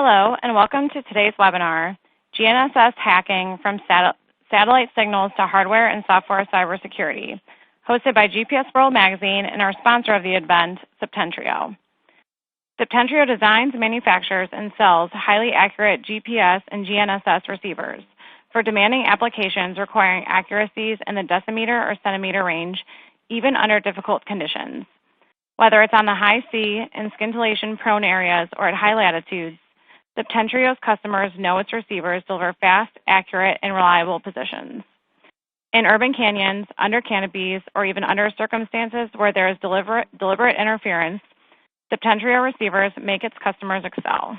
Hello, and welcome to today's webinar, GNSS Hacking from Satellite Signals to Hardware and Software Cybersecurity, hosted by GPS World Magazine and our sponsor of the event, Septentrio. Septentrio designs, manufactures, and sells highly accurate GPS and GNSS receivers for demanding applications requiring accuracies in the decimeter or centimeter range, even under difficult conditions. Whether it's on the high sea, in scintillation-prone areas, or at high latitudes, Septentrio's customers know its receivers deliver fast, accurate, and reliable positions. In urban canyons, under canopies, or even under circumstances where there is deliberate interference, Septentrio receivers make its customers excel.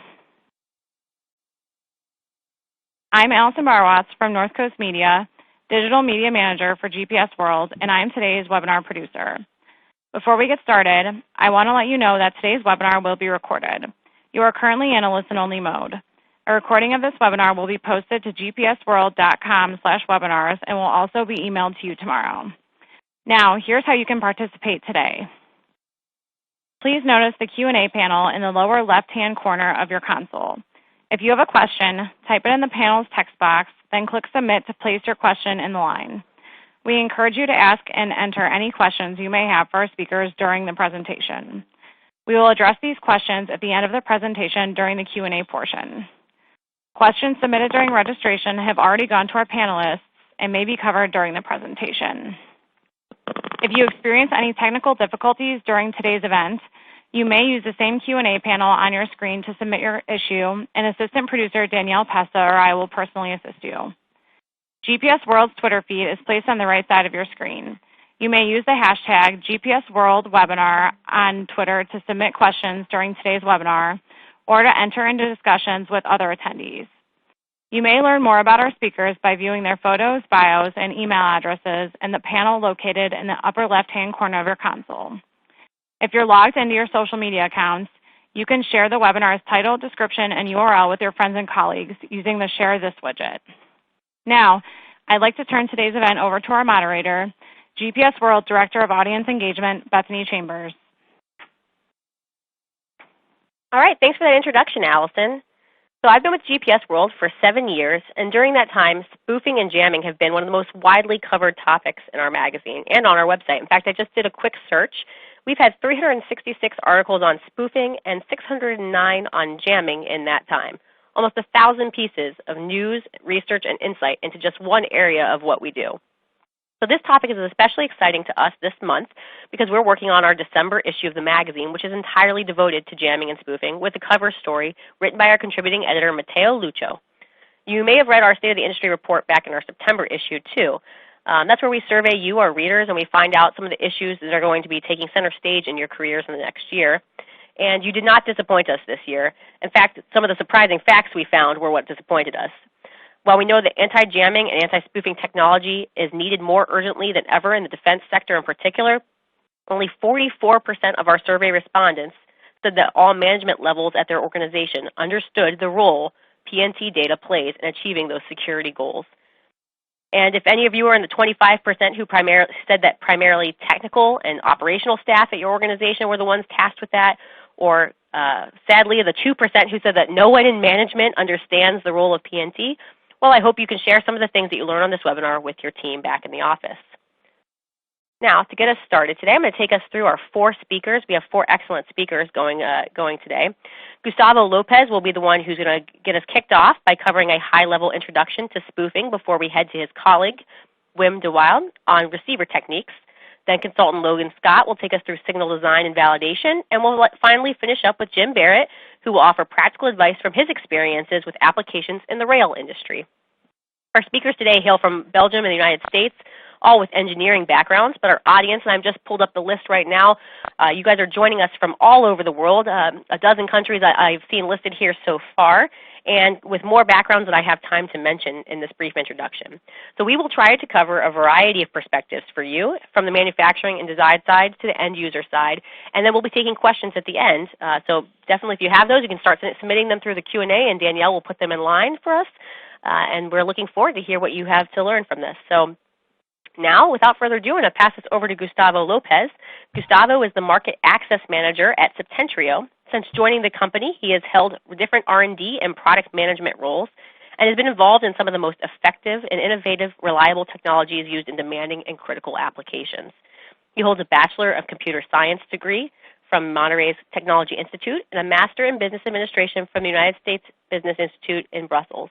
I'm Allison Barwatz from North Coast Media, Digital Media Manager for GPS World, and I'm today's webinar producer. Before we get started, I want to let you know that today's webinar will be recorded. You are currently in a listen-only mode. A recording of this webinar will be posted to gpsworld.com/webinars and will also be emailed to you tomorrow. Now, here's how you can participate today. Please notice the Q&A panel in the lower left-hand corner of your console. If you have a question, type it in the panel's text box, then click Submit to place your question in the line. We encourage you to ask and enter any questions you may have for our speakers during the presentation. We will address these questions at the end of the presentation during the Q&A portion. Questions submitted during registration have already gone to our panelists and may be covered during the presentation. If you experience any technical difficulties during today's event, you may use the same Q&A panel on your screen to submit your issue, and assistant producer Danielle Pessa or I will personally assist you. GPS World's Twitter feed is placed on the right side of your screen. You may use the hashtag GPSWorldWebinar on Twitter to submit questions during today's webinar or to enter into discussions with other attendees. You may learn more about our speakers by viewing their photos, bios, and email addresses in the panel located in the upper left-hand corner of your console. If you're logged into your social media accounts, you can share the webinar's title, description, and URL with your friends and colleagues using the Share This widget. Now, I'd like to turn today's event over to our moderator, GPS World Director of Audience Engagement, Bethany Chambers. All right, thanks for that introduction, Allison. So I've been with GPS World for 7 years, and during that time, spoofing and jamming have been one of the most widely covered topics in our magazine and on our website. In fact, I just did a quick search. We've had 366 articles on spoofing and 609 on jamming in that time. Almost 1,000 pieces of news, research, and insight into just one area of what we do. So this topic is especially exciting to us this month because we're working on our December issue of the magazine, which is entirely devoted to jamming and spoofing, with a cover story written by our contributing editor, Matteo Lucio. You may have read our State of the Industry report back in our September issue, too. That's where we survey you, our readers, and we find out some of the issues that are going to be taking center stage in your careers in the next year. And you did not disappoint us this year. In fact, some of the surprising facts we found were what disappointed us. While we know that anti-jamming and anti-spoofing technology is needed more urgently than ever in the defense sector in particular, only 44% of our survey respondents said that all management levels at their organization understood the role PNT data plays in achieving those security goals. And if any of you are in the 25% who said that primarily technical and operational staff at your organization were the ones tasked with that, or sadly the 2% who said that no one in management understands the role of PNT, well, I hope you can share some of the things that you learn on this webinar with your team back in the office. Now, to get us started today, I'm going to take us through our 4 speakers. We have 4 excellent speakers going today. Gustavo Lopez will be the one who's going to get us kicked off by covering a high-level introduction to spoofing before we head to his colleague, Wim De Wilde, on receiver techniques. Then consultant Logan Scott will take us through signal design and validation, and we'll finally finish up with Jim Barrett, who will offer practical advice from his experiences with applications in the rail industry. Our speakers today hail from Belgium and the United States, all with engineering backgrounds, but our audience, and I've just pulled up the list right now, you guys are joining us from all over the world, a dozen countries I've seen listed here so far, and with more backgrounds than I have time to mention in this brief introduction. So we will try to cover a variety of perspectives for you, from the manufacturing and design side to the end user side, and then we'll be taking questions at the end. So definitely if you have those, you can start submitting them through the Q&A, and Danielle will put them in line for us, and we're looking forward to hear what you have to learn from this. So now, without further ado, I'm going to pass this over to Gustavo Lopez. Gustavo is the Market Access Manager at Septentrio. Since joining the company, he has held different R&D and product management roles and has been involved in some of the most effective and innovative, reliable technologies used in demanding and critical applications. He holds a Bachelor of Computer Science degree from Monterey's Technology Institute and a Master in Business Administration from the United States Business Institute in Brussels.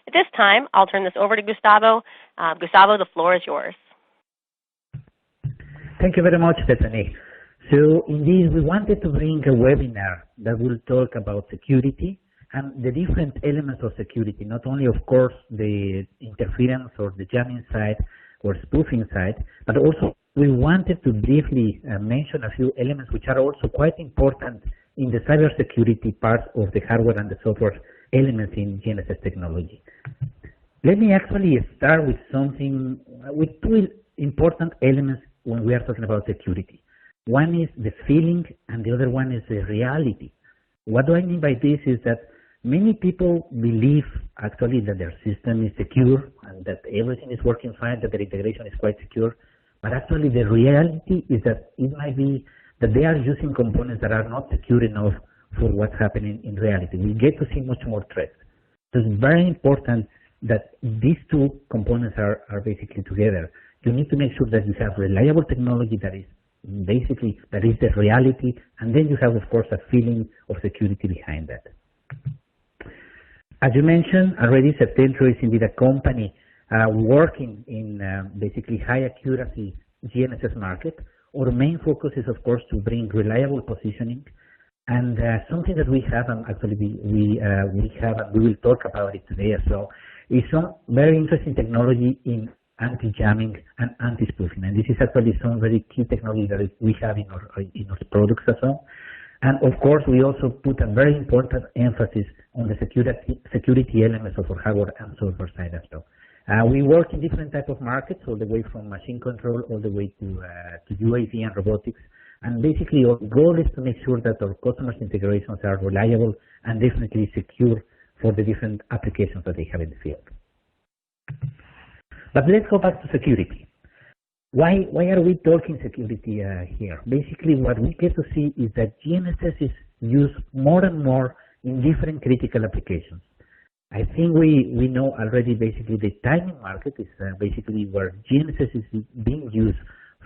At this time, I'll turn this over to Gustavo. Gustavo, the floor is yours. Thank you very much, Stephanie. So indeed, we wanted to bring a webinar that will talk about security and the different elements of security, not only, of course, the interference or the jamming side or spoofing side, but also we wanted to briefly mention a few elements which are also quite important in the cybersecurity part of the hardware and the software elements in GNSS technology. Let me actually start with two important elements when we are talking about security. One is the feeling and the other one is the reality. What do I mean by this is that many people believe actually that their system is secure and that everything is working fine, that their integration is quite secure, but actually the reality is that it might be that they are using components that are not secure enough for what's happening in reality. We get to see much more threats. So it's very important that these two components are basically together. You need to make sure that you have reliable technology that is the reality, and then you have, of course, a feeling of security behind that. As you mentioned already, Septentrio is indeed a company working in basically high accuracy GNSS market. Our main focus is, of course, to bring reliable positioning, and something that we have, and actually we have, and we will talk about it today as well, is some very interesting technology in anti-jamming and anti-spoofing, and this is actually some very key technology that we have in our products as well. And of course, we also put a very important emphasis on the security elements of our hardware and software side as well. We work in different types of markets, all the way from machine control all the way to UAV and robotics. And basically, our goal is to make sure that our customers' integrations are reliable and definitely secure for the different applications that they have in the field. But let's go back to security. Why are we talking security here? Basically, what we get to see is that GNSS is used more and more in different critical applications. I think we know already basically the timing market is basically where GNSS is being used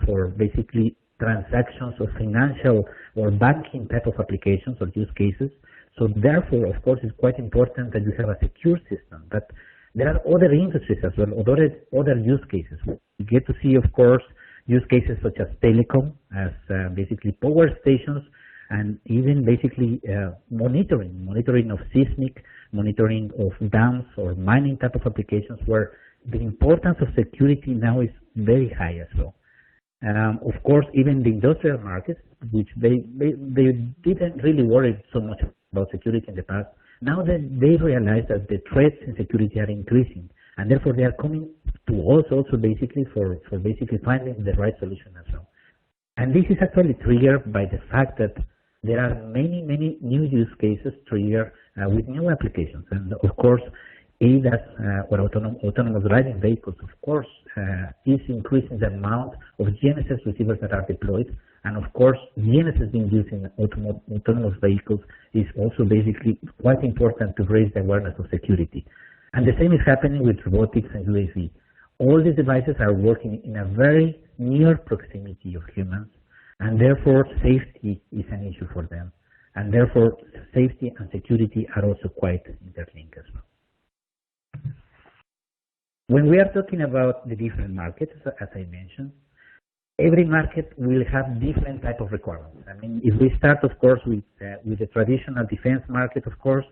for basically transactions of financial or banking type of applications or use cases. So therefore, of course, it's quite important that you have a secure system. But there are other industries as well, other use cases. We get to see, of course, use cases such as telecom, as basically power stations, and even basically monitoring of seismic, monitoring of dams or mining type of applications where the importance of security now is very high as well. Of course, even the industrial markets, which they didn't really worry so much about security in the past, now that they realize that the threats in security are increasing, and therefore they are coming to us also basically for basically finding the right solution as well. And this is actually triggered by the fact that there are many new use cases triggered with new applications. And of course, ADAS or autonomous driving vehicles, of course, is increasing the amount of GNSS receivers that are deployed. And of course, GNSS being used in autonomous vehicles is also basically quite important to raise the awareness of security. And the same is happening with robotics and UAV. All these devices are working in a very near proximity of humans, and therefore safety is an issue for them. And therefore, safety and security are also quite interlinked as well. When we are talking about the different markets, as I mentioned, every market will have different type of requirements. I mean, if we start, of course, with the traditional defense market, of course,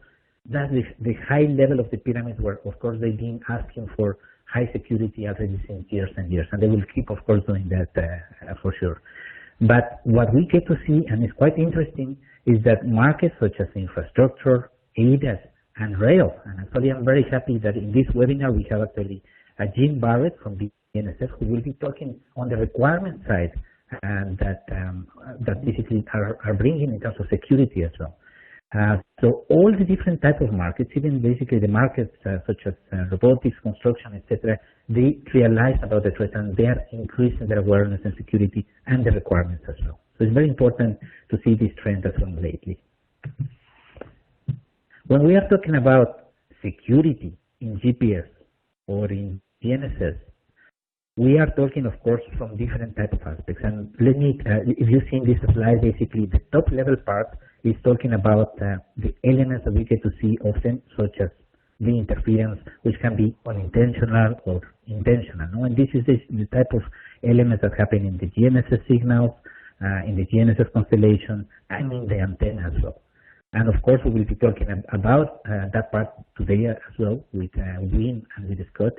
that's the high level of the pyramid where, of course, they've been asking for high security already since years and years, and they will keep, of course, doing that for sure. But what we get to see, and it's quite interesting, is that markets such as infrastructure, ADAS, and rail, and actually I'm very happy that in this webinar we have actually Jim Barrett from BNSF who will be talking on the requirement side and that basically are bringing in terms of security as well. So all the different types of markets, even basically the markets such as robotics, construction, etc., they realize about the threat and they are increasing their awareness and security and the requirements as well. So it's very important to see this trend as well lately. When we are talking about security in GPS or in GNSS, we are talking, of course, from different type of aspects. And let me, if you see in this slide, basically the top level part is talking about the elements that we get to see often, such as the interference, which can be unintentional or intentional. No? And this is the type of elements that happen in the GNSS signals, in the GNSS constellation, and in the antenna as well. And of course, we will be talking about that part today as well with Wim and with Scott,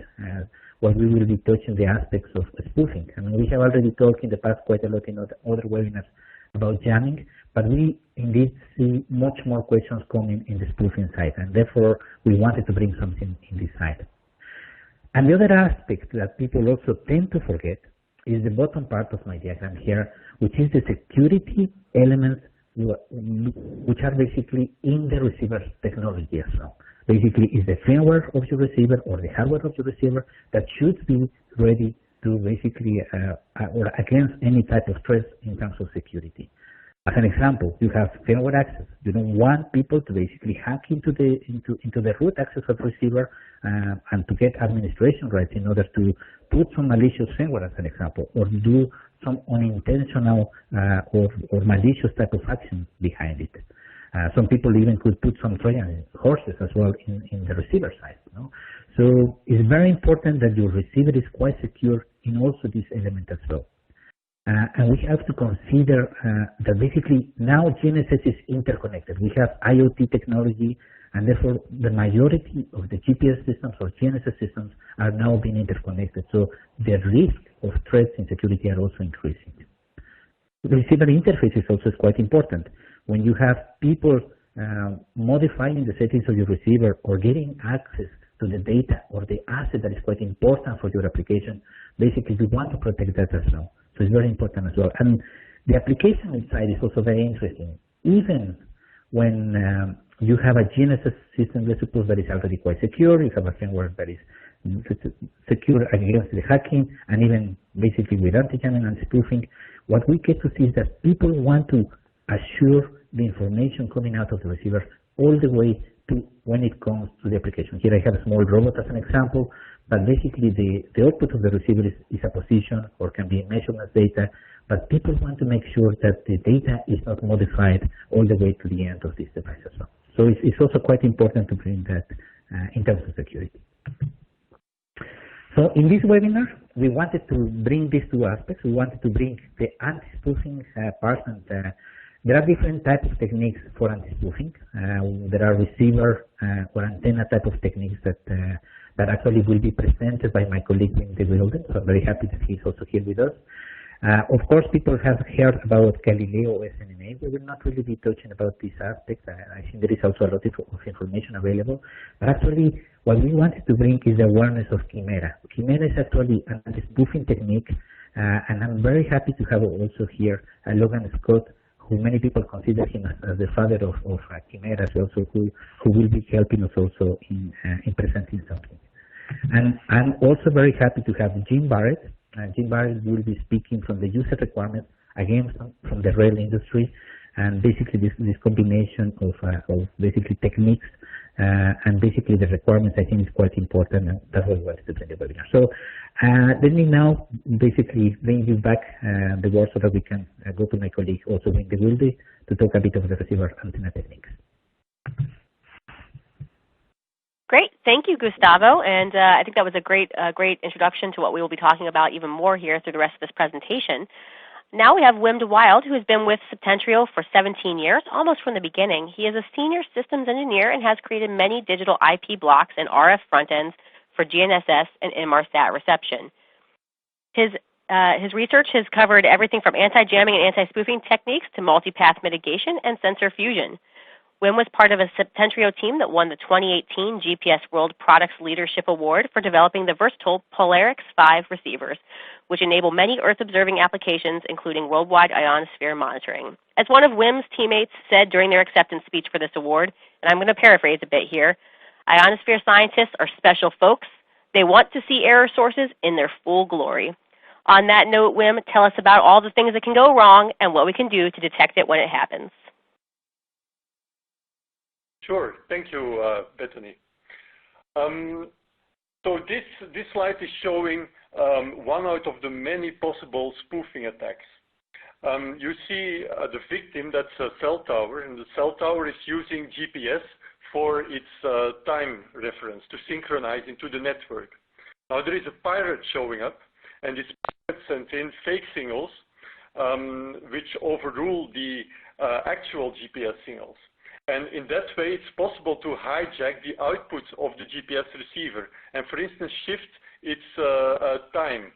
where we will be touching the aspects of spoofing. I mean, we have already talked in the past quite a lot in other webinars about jamming, but we indeed see much more questions coming in the spoofing side, and therefore we wanted to bring something in this side. And the other aspect that people also tend to forget is the bottom part of my diagram here, which is the security elements which are basically in the receiver technology as well. Basically, is the firmware of your receiver or the hardware of your receiver that should be ready to basically or against any type of threats in terms of security. As an example, you have firmware access. You don't want people to basically hack into the root access of the receiver and to get administration rights in order to put some malicious firmware, as an example, or do some unintentional or malicious type of action behind it. Some people even could put some Trojan horses as well in the receiver side. No? So it's very important that your receiver is quite secure in also this element as well. And we have to consider that basically now GNSS is interconnected. We have IoT technology, and therefore the majority of the GPS systems or GNSS systems are now being interconnected. So the risk of threats in security are also increasing. The receiver interface is also quite important. When you have people modifying the settings of your receiver or getting access to the data or the asset that is quite important for your application, basically you want to protect that as well. So it's very important as well. And the application side is also very interesting. Even when you have a GNSS system, let's suppose that is already quite secure, you have a firmware that is secure against the hacking, and even basically with anti-jamming and spoofing, what we get to see is that people want to assure the information coming out of the receiver all the way to when it comes to the application. Here I have a small robot as an example, but basically the output of the receiver is a position or can be measured as data, but people want to make sure that the data is not modified all the way to the end of this device as well. So it's also quite important to bring that in terms of security. So in this webinar, we wanted to bring these two aspects. We wanted to bring the anti-spoofing part, and there are different types of techniques for anti-spoofing. There are receiver or antenna type of techniques that actually will be presented by my colleague Wim De Wilde, so I'm very happy that he's also here with us. Of course, people have heard about Galileo SNMA. We will not really be touching about this aspect. I think there is also a lot of information available. But actually, what we wanted to bring is the awareness of Chimera. Chimera is actually an anti-spoofing technique, and I'm very happy to have also here Logan Scott, who many people consider him as the father of Chimera, also who will be helping us also in presenting something. And I'm also very happy to have Jim Barrett. Jim Barrett will be speaking from the user requirements, again from the rail industry, and basically this combination of basically techniques and basically the requirements I think is quite important, and that's what we wanted to bring the webinar. So let me now basically bring you back the word so that we can go to my colleague also Wim De Wilde to talk a bit of the receiver antenna techniques. Great, thank you, Gustavo, and I think that was a great introduction to what we will be talking about even more here through the rest of this presentation. Now we have Wim De Wilde, who has been with Septentrio for 17 years, almost from the beginning. He is a senior systems engineer and has created many digital IP blocks and RF front ends for GNSS and Inmarsat reception. His research has covered everything from anti-jamming and anti-spoofing techniques to multipath mitigation and sensor fusion. Wim was part of a Septentrio team that won the 2018 GPS World Products Leadership Award for developing the versatile Polarix 5 receivers, which enable many Earth-observing applications, including worldwide ionosphere monitoring. As one of Wim's teammates said during their acceptance speech for this award, and I'm going to paraphrase a bit here, ionosphere scientists are special folks. They want to see error sources in their full glory. On that note, Wim, tell us about all the things that can go wrong and what we can do to detect it when it happens. Sure. Thank you, Bethany. So this slide is showing one out of the many possible spoofing attacks. You see the victim, that's a cell tower, and the cell tower is using GPS for its time reference to synchronize into the network. Now there is a pirate showing up, and this pirate sent in fake signals which overrule the actual GPS signals. And in that way, it's possible to hijack the output of the GPS receiver and, for instance, shift its time.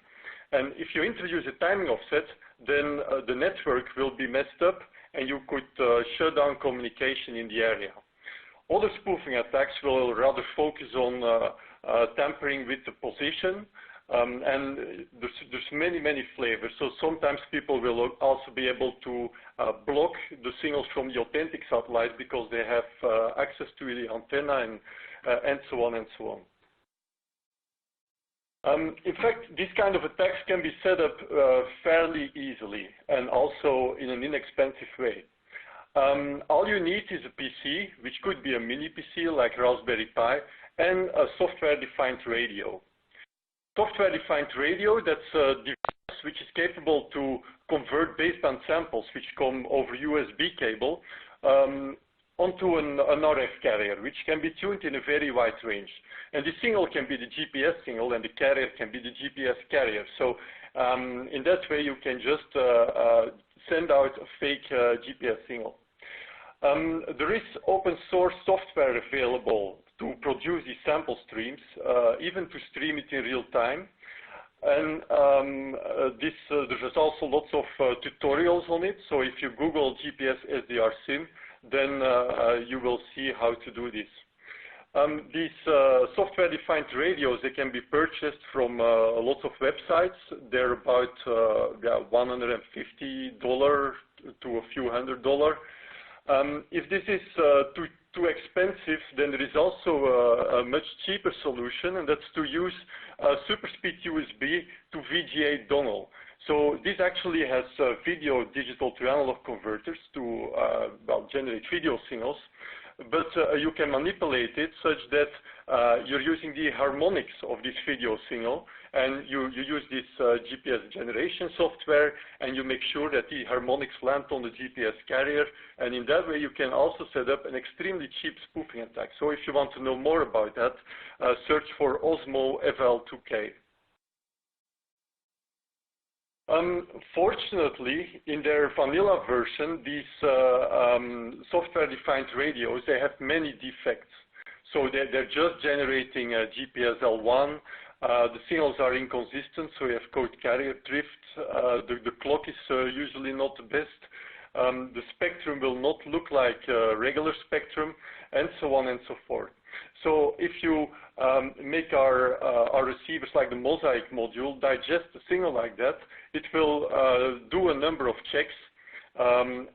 And if you introduce a timing offset, then the network will be messed up and you could shut down communication in the area. Other spoofing attacks will rather focus on tampering with the position, and there's many flavors. So sometimes people will also be able to block the signals from the authentic satellite because they have access to the antenna and so on and so on. In fact, these kind of attacks can be set up fairly easily and also in an inexpensive way. All you need is a PC, which could be a mini PC like Raspberry Pi, and a software-defined radio. Software-defined radio, that's a device which is capable to convert baseband samples which come over USB cable onto an RF carrier, which can be tuned in a very wide range. And the signal can be the GPS signal, and the carrier can be the GPS carrier. So in that way, you can just send out a fake GPS signal. There is open source software available to produce these sample streams, even to stream it in real time. And there's also lots of tutorials on it. So if you Google GPS SDR SIM, then you will see how to do this. These software-defined radios, they can be purchased from lots of websites. They're about $150 to a few $100. If this is too expensive, then there is also a much cheaper solution, and that's to use super speed USB to VGA dongle. So this actually has video digital to analog converters to generate video signals, but you can manipulate it such that you're using the harmonics of this video signal, and you use this GPS generation software, and you make sure that the harmonics land on the GPS carrier, and in that way you can also set up an extremely cheap spoofing attack. So if you want to know more about that, search for Osmo FL2K. Fortunately, in their vanilla version, these software-defined radios, they have many defects. So they're just generating GPS L1. The signals are inconsistent, so you have code carrier drift. The clock is usually not the best. The spectrum will not look like regular spectrum, and so on and so forth. So if you make our receivers like the Mosaic module digest a signal like that, it will do a number of checks, and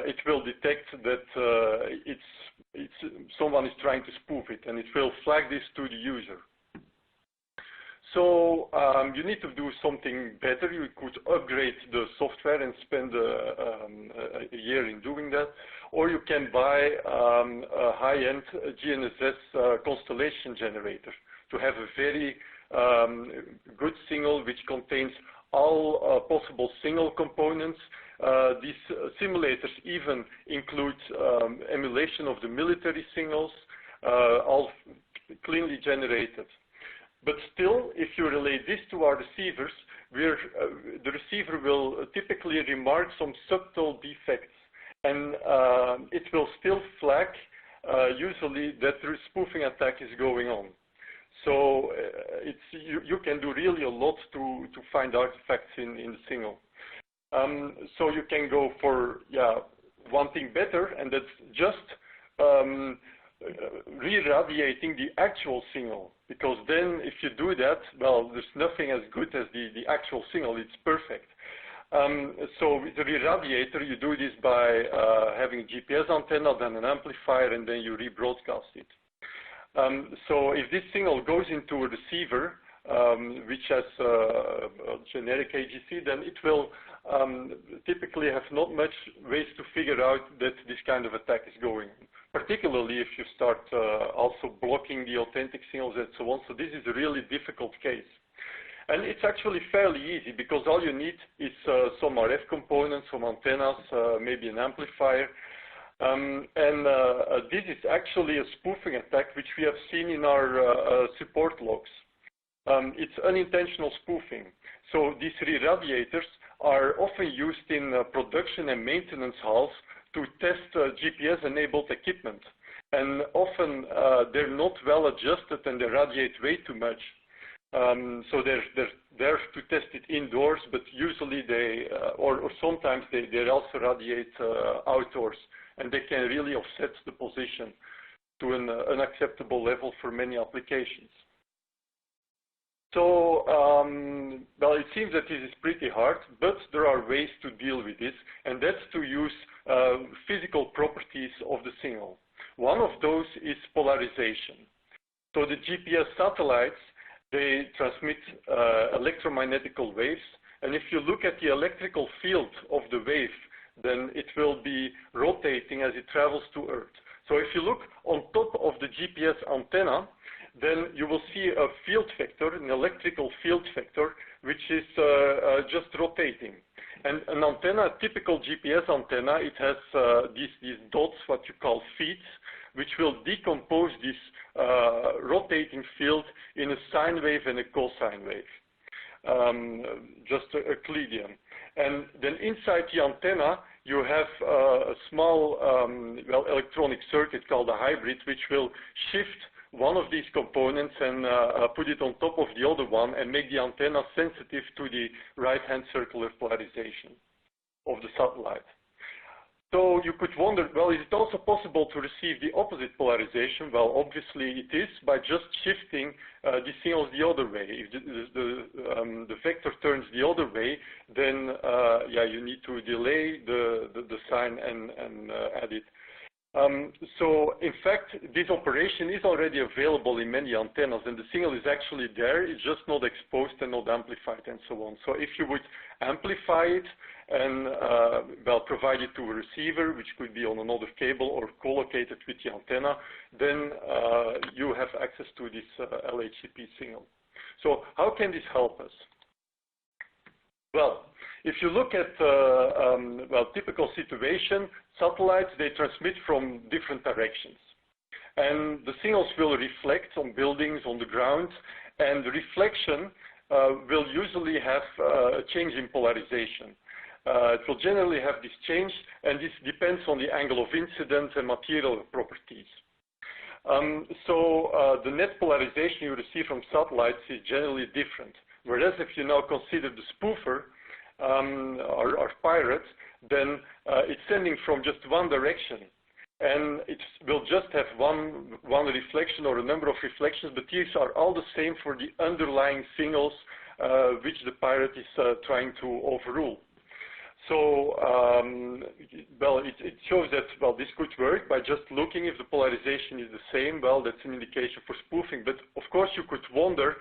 it will detect that someone is trying to spoof it, and it will flag this to the user. So you need to do something better. You could upgrade the software and spend a year in doing that, or you can buy a high-end GNSS constellation generator to have a very good signal which contains all possible signal components. These simulators even include emulation of the military signals, all cleanly generated. But still, if you relay this to our receivers, the receiver will typically remark some subtle defects, and it will still flag usually that the spoofing attack is going on. So you can do really a lot to find artifacts in the signal. So you can go for one thing better, and that's just re-radiating the actual signal, because then if you do that, well, there's nothing as good as the actual signal. It's perfect. So with the re-radiator, you do this by having a GPS antenna, then an amplifier, and then you rebroadcast it. So if this signal goes into a receiver, which has a generic AGC, then it will typically have not much ways to figure out that this kind of attack is going on. particularly if you start also blocking the authentic signals and so on. So this is a really difficult case. And it's actually fairly easy because all you need is some RF components, some antennas, maybe an amplifier. This is actually a spoofing attack which we have seen in our support logs. It's unintentional spoofing. So these re-radiators are often used in production and maintenance halls to test GPS-enabled equipment. And often they're not well adjusted and they radiate way too much. So they're there to test it indoors, but usually they, or sometimes they also radiate outdoors, and they can really offset the position to an unacceptable level for many applications. So, well, it seems that this is pretty hard, but there are ways to deal with this, and that's to use physical properties of the signal. One of those is polarization. So the GPS satellites, they transmit electromagnetical waves, and if you look at the electrical field of the wave, then it will be rotating as it travels to Earth. So if you look on top of the GPS antenna, then you will see a field vector, an electrical field vector, which is just rotating. And an antenna, a typical GPS antenna, it has these dots, what you call feeds, which will decompose this rotating field in a sine wave and a cosine wave, just a Euclidean. And then inside the antenna, you have a small well, electronic circuit called a hybrid, which will shift one of these components and put it on top of the other one and make the antenna sensitive to the right-hand circular polarization of the satellite. So you could wonder, well, is it also possible to receive the opposite polarization? Well, obviously it is by just shifting the signals the other way. If the vector turns the other way, then yeah, you need to delay the sign and add it. So in fact, this operation is already available in many antennas, and the signal is actually there. It's just not exposed and not amplified and so on. So if you would amplify it and well, provide it to a receiver, which could be on another cable or co-locate it with the antenna, then you have access to this LHCP signal. So how can this help us? Well, if you look at well, typical situation, satellites, they transmit from different directions. And the signals will reflect on buildings, on the ground, and the reflection will usually have a change in polarization. It will generally have this change, and this depends on the angle of incidence and material properties. So the net polarization you receive from satellites is generally different. Whereas if you now consider the spoofer, or pirate, then it's sending from just one direction. And it will just have one reflection or a number of reflections, but these are all the same for the underlying signals which the pirate is trying to overrule. So, well, it shows that, well, this could work by just looking if the polarization is the same. Well, that's an indication for spoofing. But, of course, you could wonder,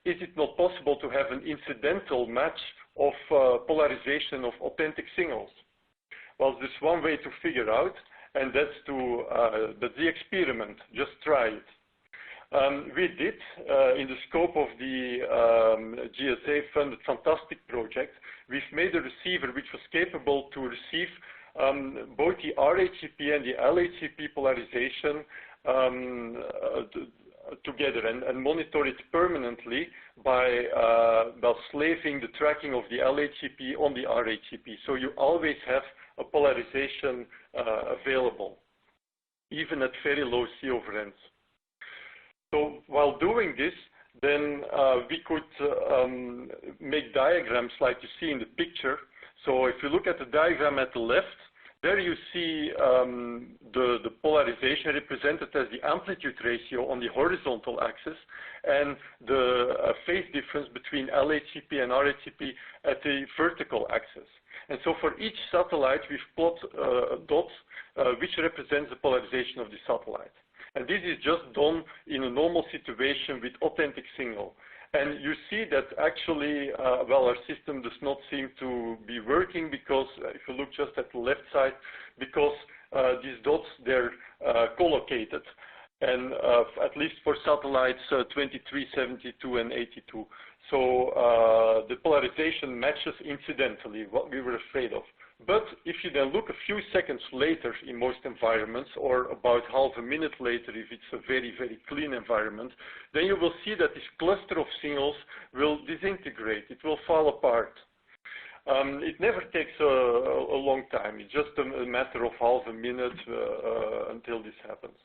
is it not possible to have an incidental match of polarization of authentic signals? Well, there's one way to figure out, and that's the experiment. Just try it. We did, in the scope of the GSA-funded fantastic project, we've made a receiver which was capable to receive both the RHCP and the LHCP polarization together and monitor it permanently by slaving the tracking of the LHCP on the RHCP. So you always have a polarization available, even at very low C overends. So while doing this, then we could make diagrams like you see in the picture. So if you look at the diagram at the left, there you see the polarization represented as the amplitude ratio on the horizontal axis and the phase difference between LHCP and RHCP at the vertical axis. And so for each satellite, we've plotted a dot which represents the polarization of the satellite. And this is just done in a normal situation with authentic signal. And you see that actually, well, our system does not seem to be working because if you look just at the left side, because these dots, they're collocated. And at least for satellites 23, 72, and 82. So the polarization matches incidentally what we were afraid of. But if you then look a few seconds later in most environments, or about half a minute later if it's a very, very clean environment, then you will see that this cluster of signals will disintegrate. It will fall apart. It never takes a long time. It's just a matter of half a minute until this happens.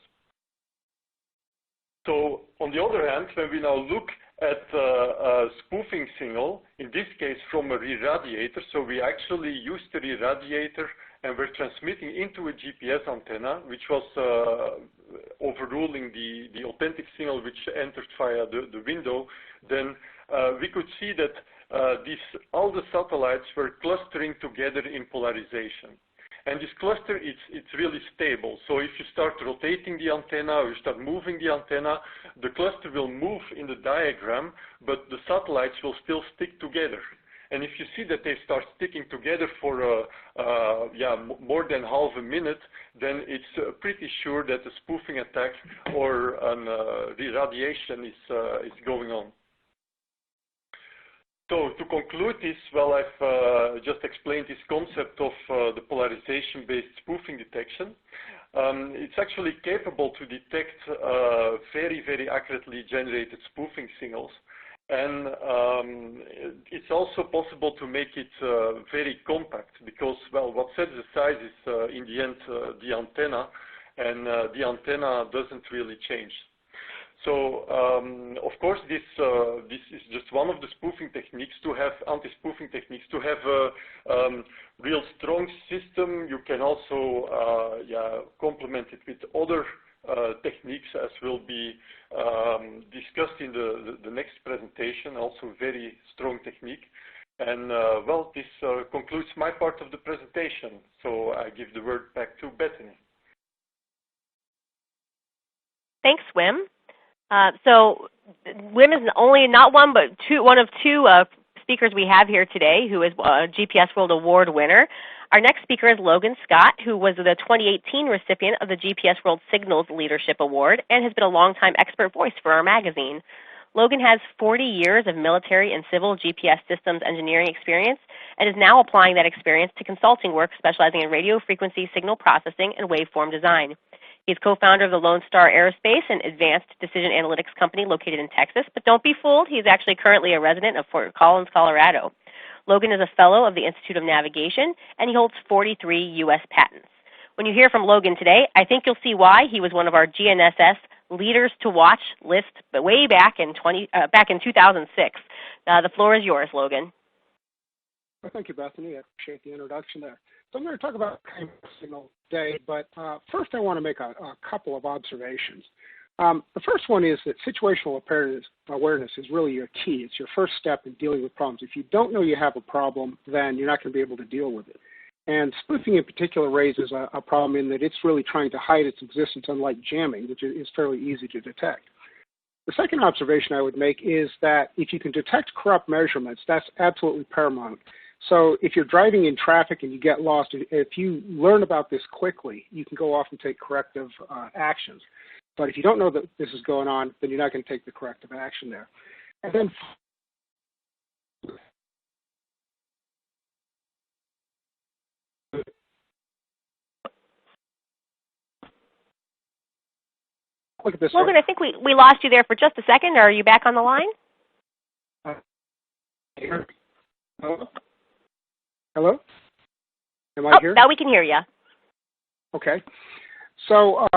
So on the other hand, when we now look at a spoofing signal, in this case from a re-radiator, so we actually used the re-radiator and we're transmitting into a GPS antenna, which was overruling the authentic signal which entered via the window, then we could see that all the satellites were clustering together in polarization. And this cluster, it's really stable. So if you start rotating the antenna or you start moving the antenna, the cluster will move in the diagram, but the satellites will still stick together. And if you see that they start sticking together for more than half a minute, then it's pretty sure that a spoofing attack or an re-radiation is going on. So to conclude this, well, I've just explained this concept of the polarization-based spoofing detection. It's actually capable to detect very, very accurately generated spoofing signals. And it's also possible to make it very compact because, well, what sets the size is in the end the antenna, and the antenna doesn't really change. So, of course, this is just one of the spoofing techniques. To have anti-spoofing techniques, to have a real strong system, you can also complement it with other techniques, as will be discussed in the next presentation, also very strong technique. And, well, this concludes my part of the presentation. So I give the word back to Bethany. Thanks, Wim. So Wim is not one, but one of two speakers we have here today who is a GPS World Award winner. Our next speaker is Logan Scott, who was the 2018 recipient of the GPS World Signals Leadership Award and has been a longtime expert voice for our magazine. Logan has 40 years of military and civil GPS systems engineering experience and is now applying that experience to consulting work specializing in radio frequency signal processing and waveform design. He's co-founder of the Lone Star Aerospace, an advanced decision analytics company located in Texas. But don't be fooled, he's actually currently a resident of Fort Collins, Colorado. Logan is a fellow of the Institute of Navigation, and he holds 43 U.S. patents. When you hear from Logan today, I think you'll see why he was one of our GNSS Leaders to Watch list, but way back in 2006. The floor is yours, Logan. Well, thank you, Bethany. I appreciate the introduction there. So I'm going to talk about signal today, but first I want to make a couple of observations. The first one is that situational awareness is really your key. It's your first step in dealing with problems. If you don't know you have a problem, then you're not going to be able to deal with it. And spoofing in particular raises a problem in that it's really trying to hide its existence, unlike jamming, which is fairly easy to detect. The second observation I would make is that if you can detect corrupt measurements, that's absolutely paramount. So if you're driving in traffic and you get lost, if you learn about this quickly, you can go off and take corrective actions. But if you don't know that this is going on, then you're not going to take the corrective action there. And then look at this. Logan, I think we lost you there for just a second. Are you back on the line? Hello? Hello? Am I here? Now we can hear you. Okay. So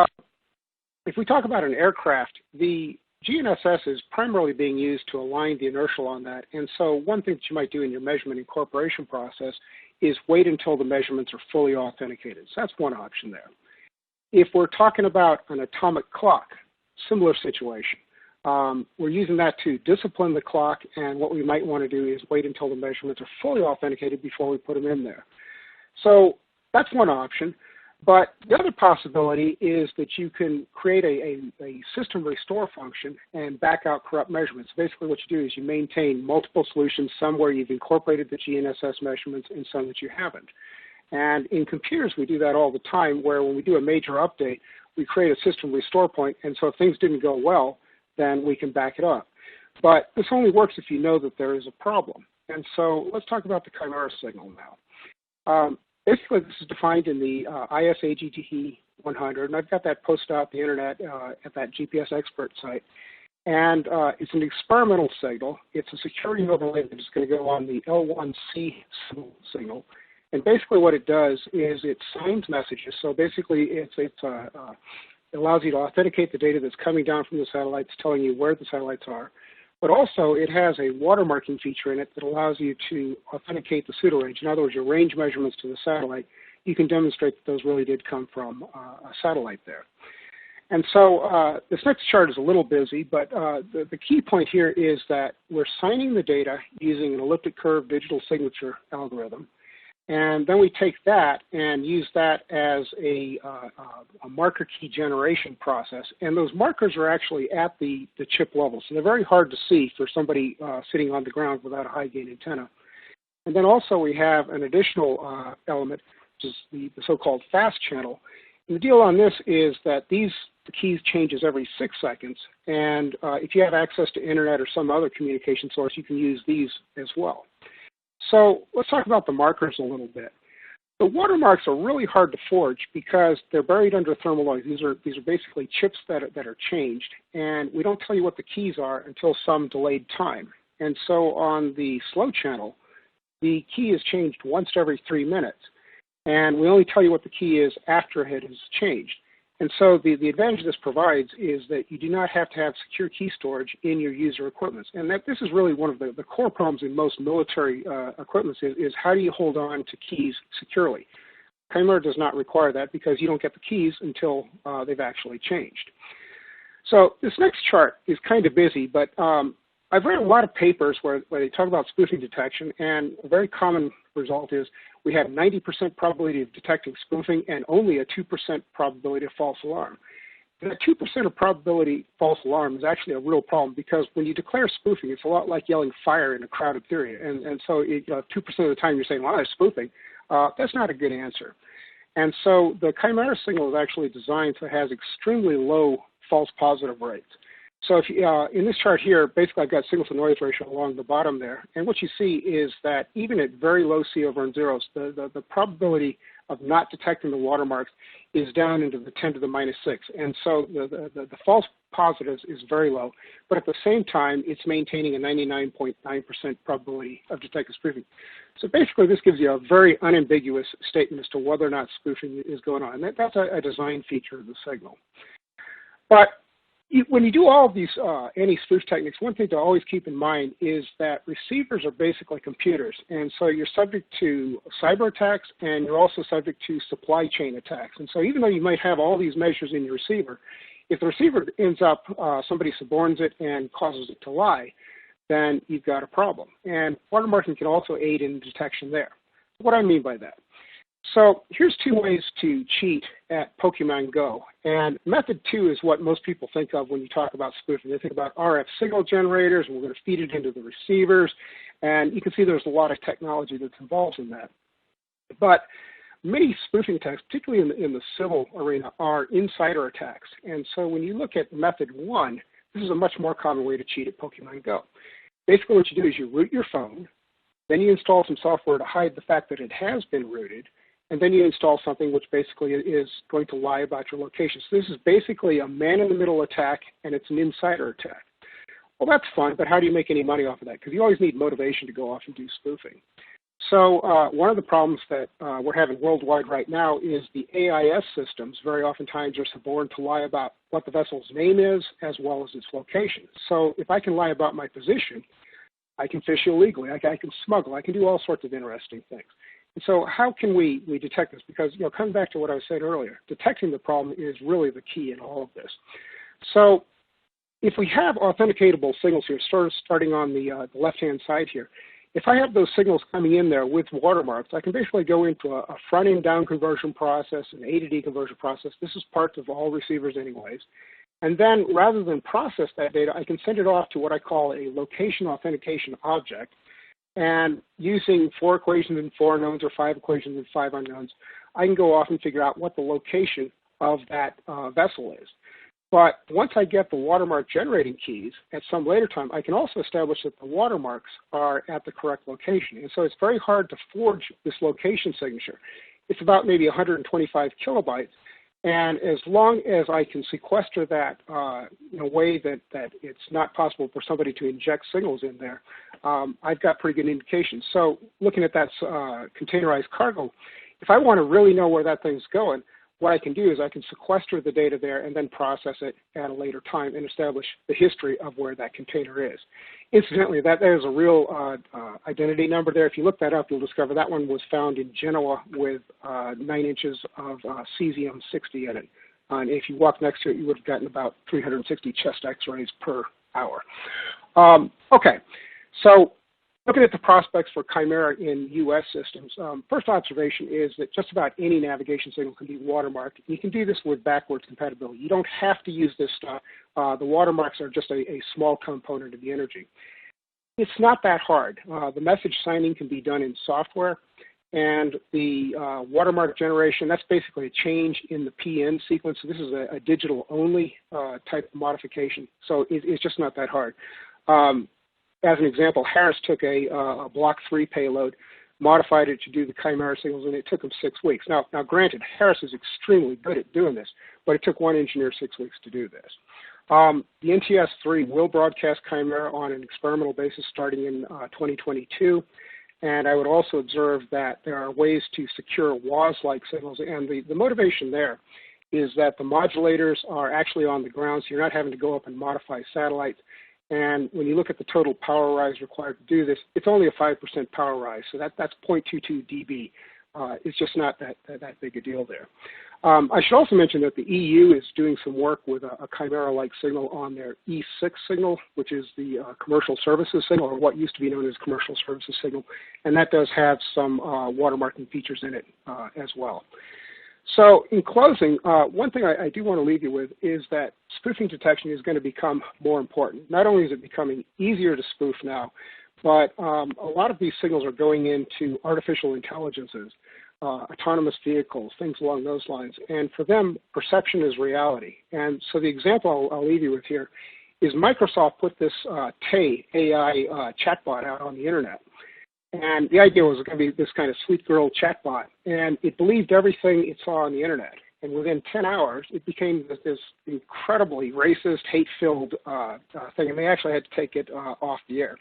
if we talk about an aircraft, the GNSS is primarily being used to align the inertial on that. And so one thing that you might do in your measurement incorporation process is wait until the measurements are fully authenticated. So that's one option there. If we're talking about an atomic clock, similar situation. We're using that to discipline the clock, and what we might want to do is wait until the measurements are fully authenticated before we put them in there. So that's one option. But the other possibility is that you can create a system restore function and back out corrupt measurements. Basically what you do is you maintain multiple solutions, some where you've incorporated the GNSS measurements and some that you haven't. And in computers, we do that all the time, where when we do a major update, we create a system restore point, and so if things didn't go well, then we can back it up. But this only works if you know that there is a problem. And so let's talk about the Chimera signal now. Basically, this is defined in the ISAGTE 100, and I've got that posted out the internet at that GPS expert site. And it's an experimental signal. It's a security overlay that is going to go on the L1C signal. And basically what it does is it signs messages. So basically it allows you to authenticate the data that's coming down from the satellites, telling you where the satellites are. But also it has a watermarking feature in it that allows you to authenticate the pseudo-range. In other words, your range measurements to the satellite, you can demonstrate that those really did come from a satellite there. And so this next chart is a little busy, but the key point here is that we're signing the data using an elliptic curve digital signature algorithm. And then we take that and use that as a marker key generation process. And those markers are actually at the chip level. So they're very hard to see for somebody sitting on the ground without a high gain antenna. And then also we have an additional element, which is the so-called fast channel. And the deal on this is that the keys changes every 6 seconds. And if you have access to internet or some other communication source, you can use these as well. So let's talk about the markers a little bit. The watermarks are really hard to forge because they're buried under thermal noise. These are basically chips that are changed, and we don't tell you what the keys are until some delayed time. And so on the slow channel, the key is changed once every 3 minutes, and we only tell you what the key is after it has changed. And so the advantage this provides is that you do not have to have secure key storage in your user equipment. And this is really one of the core problems in most military equipment is how do you hold on to keys securely? Chimera does not require that because you don't get the keys until they've actually changed. So this next chart is kind of busy, but I've read a lot of papers where they talk about spoofing detection, and a very common result is we have 90% probability of detecting spoofing and only a 2% probability of false alarm. And that 2% of probability false alarm is actually a real problem because when you declare spoofing, it's a lot like yelling fire in a crowded area. And so 2% of the time you're saying, well, they're spoofing. That's not a good answer. And so the Chimera signal is actually designed so it has extremely low false positive rates. So if you, in this chart here, basically I've got signal to noise ratio along the bottom there. And what you see is that even at very low C over N zeros, the probability of not detecting the watermarks is down into the 10 to the minus 6. And so the false positives is very low. But at the same time, it's maintaining a 99.9% probability of detecting spoofing. So basically this gives you a very unambiguous statement as to whether or not spoofing is going on. And that's a design feature of the signal. But when you do all of these anti-spoof techniques, one thing to always keep in mind is that receivers are basically computers. And so you're subject to cyber attacks and you're also subject to supply chain attacks. And so even though you might have all these measures in your receiver, if the receiver ends up, somebody suborns it and causes it to lie, then you've got a problem. And watermarking can also aid in detection there. What do I mean by that? So here's 2 ways to cheat at Pokemon Go. And method 2 is what most people think of when you talk about spoofing. They think about RF signal generators, and we're going to feed it into the receivers. And you can see there's a lot of technology that's involved in that. But many spoofing attacks, particularly in the civil arena, are insider attacks. And so when you look at method 1, this is a much more common way to cheat at Pokemon Go. Basically what you do is you root your phone, then you install some software to hide the fact that it has been rooted, and then you install something which basically is going to lie about your location. So this is basically a man-in-the-middle attack, and it's an insider attack. Well, that's fun, but how do you make any money off of that? Because you always need motivation to go off and do spoofing. So one of the problems that we're having worldwide right now is the AIS systems very oftentimes are suborned to lie about what the vessel's name is as well as its location. So if I can lie about my position, I can fish illegally, I can smuggle, I can do all sorts of interesting things. And so how can we detect this? Because, coming back to what I said earlier, detecting the problem is really the key in all of this. So if we have authenticatable signals here, starting on the left-hand side here, if I have those signals coming in there with watermarks, I can basically go into a front-end down conversion process, an A to D conversion process. This is part of all receivers anyways. And then rather than process that data, I can send it off to what I call a location authentication object. And using 4 equations and 4 unknowns or 5 equations and 5 unknowns, I can go off and figure out what the location of that vessel is. But once I get the watermark generating keys at some later time, I can also establish that the watermarks are at the correct location. And so it's very hard to forge this location signature. It's about maybe 125 kilobytes. And as long as I can sequester that in a way that it's not possible for somebody to inject signals in there, I've got pretty good indications. So looking at that containerized cargo, if I want to really know where that thing's going, what I can do is I can sequester the data there and then process it at a later time and establish the history of where that container is. Incidentally, there's a real identity number there. If you look that up, you'll discover that one was found in Genoa with 9 inches of cesium-60 in it. And if you walk next to it, you would have gotten about 360 chest x-rays per hour. Okay, so looking at the prospects for Chimera in U.S. systems, first observation is that just about any navigation signal can be watermarked. You can do this with backwards compatibility. You don't have to use this stuff. The watermarks are just a small component of the energy. It's not that hard. The message signing can be done in software, and the watermark generation, that's basically a change in the PN sequence. So this is a digital-only type of modification, so it's just not that hard. As an example, Harris took a Block 3 payload, modified it to do the Chimera signals, and it took him 6 weeks. Now, granted, Harris is extremely good at doing this, but it took one engineer 6 weeks to do this. The NTS-3 will broadcast Chimera on an experimental basis starting in 2022, and I would also observe that there are ways to secure WAS-like signals, and the motivation there is that the modulators are actually on the ground, so you're not having to go up and modify satellites. And when you look at the total power rise required to do this, it's only a 5% power rise, so that's 0.22 dB. It's just not that big a deal there. I should also mention that the EU is doing some work with a Chimera-like signal on their E6 signal, which is the commercial services signal, or what used to be known as commercial services signal, and that does have some watermarking features in it as well. So in closing, one thing I do want to leave you with is that spoofing detection is going to become more important. Not only is it becoming easier to spoof now, but a lot of these signals are going into artificial intelligences, autonomous vehicles, things along those lines. And for them, perception is reality. And so the example I'll leave you with here is Microsoft put this Tay AI chatbot out on the internet. And the idea was it was going to be this kind of sweet girl chatbot. And it believed everything it saw on the internet. And within 10 hours, it became this incredibly racist, hate-filled thing. And they actually had to take it off the air.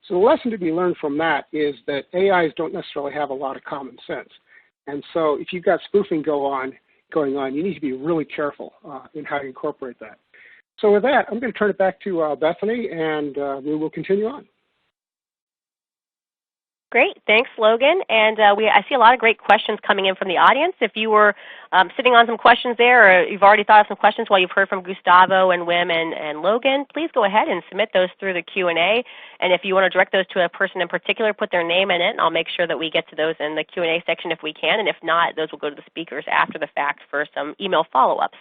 So the lesson to be learned from that is that AIs don't necessarily have a lot of common sense. And so if you've got spoofing going on, you need to be really careful in how you incorporate that. So with that, I'm going to turn it back to Bethany, and we will continue on. Great. Thanks, Logan. And I see a lot of great questions coming in from the audience. If you were sitting on some questions there, or you've already thought of some questions while you've heard from Gustavo and Wim and Logan, please go ahead and submit those through the Q&A. And if you want to direct those to a person in particular, put their name in it, and I'll make sure that we get to those in the Q&A section if we can. And if not, those will go to the speakers after the fact for some email follow-ups.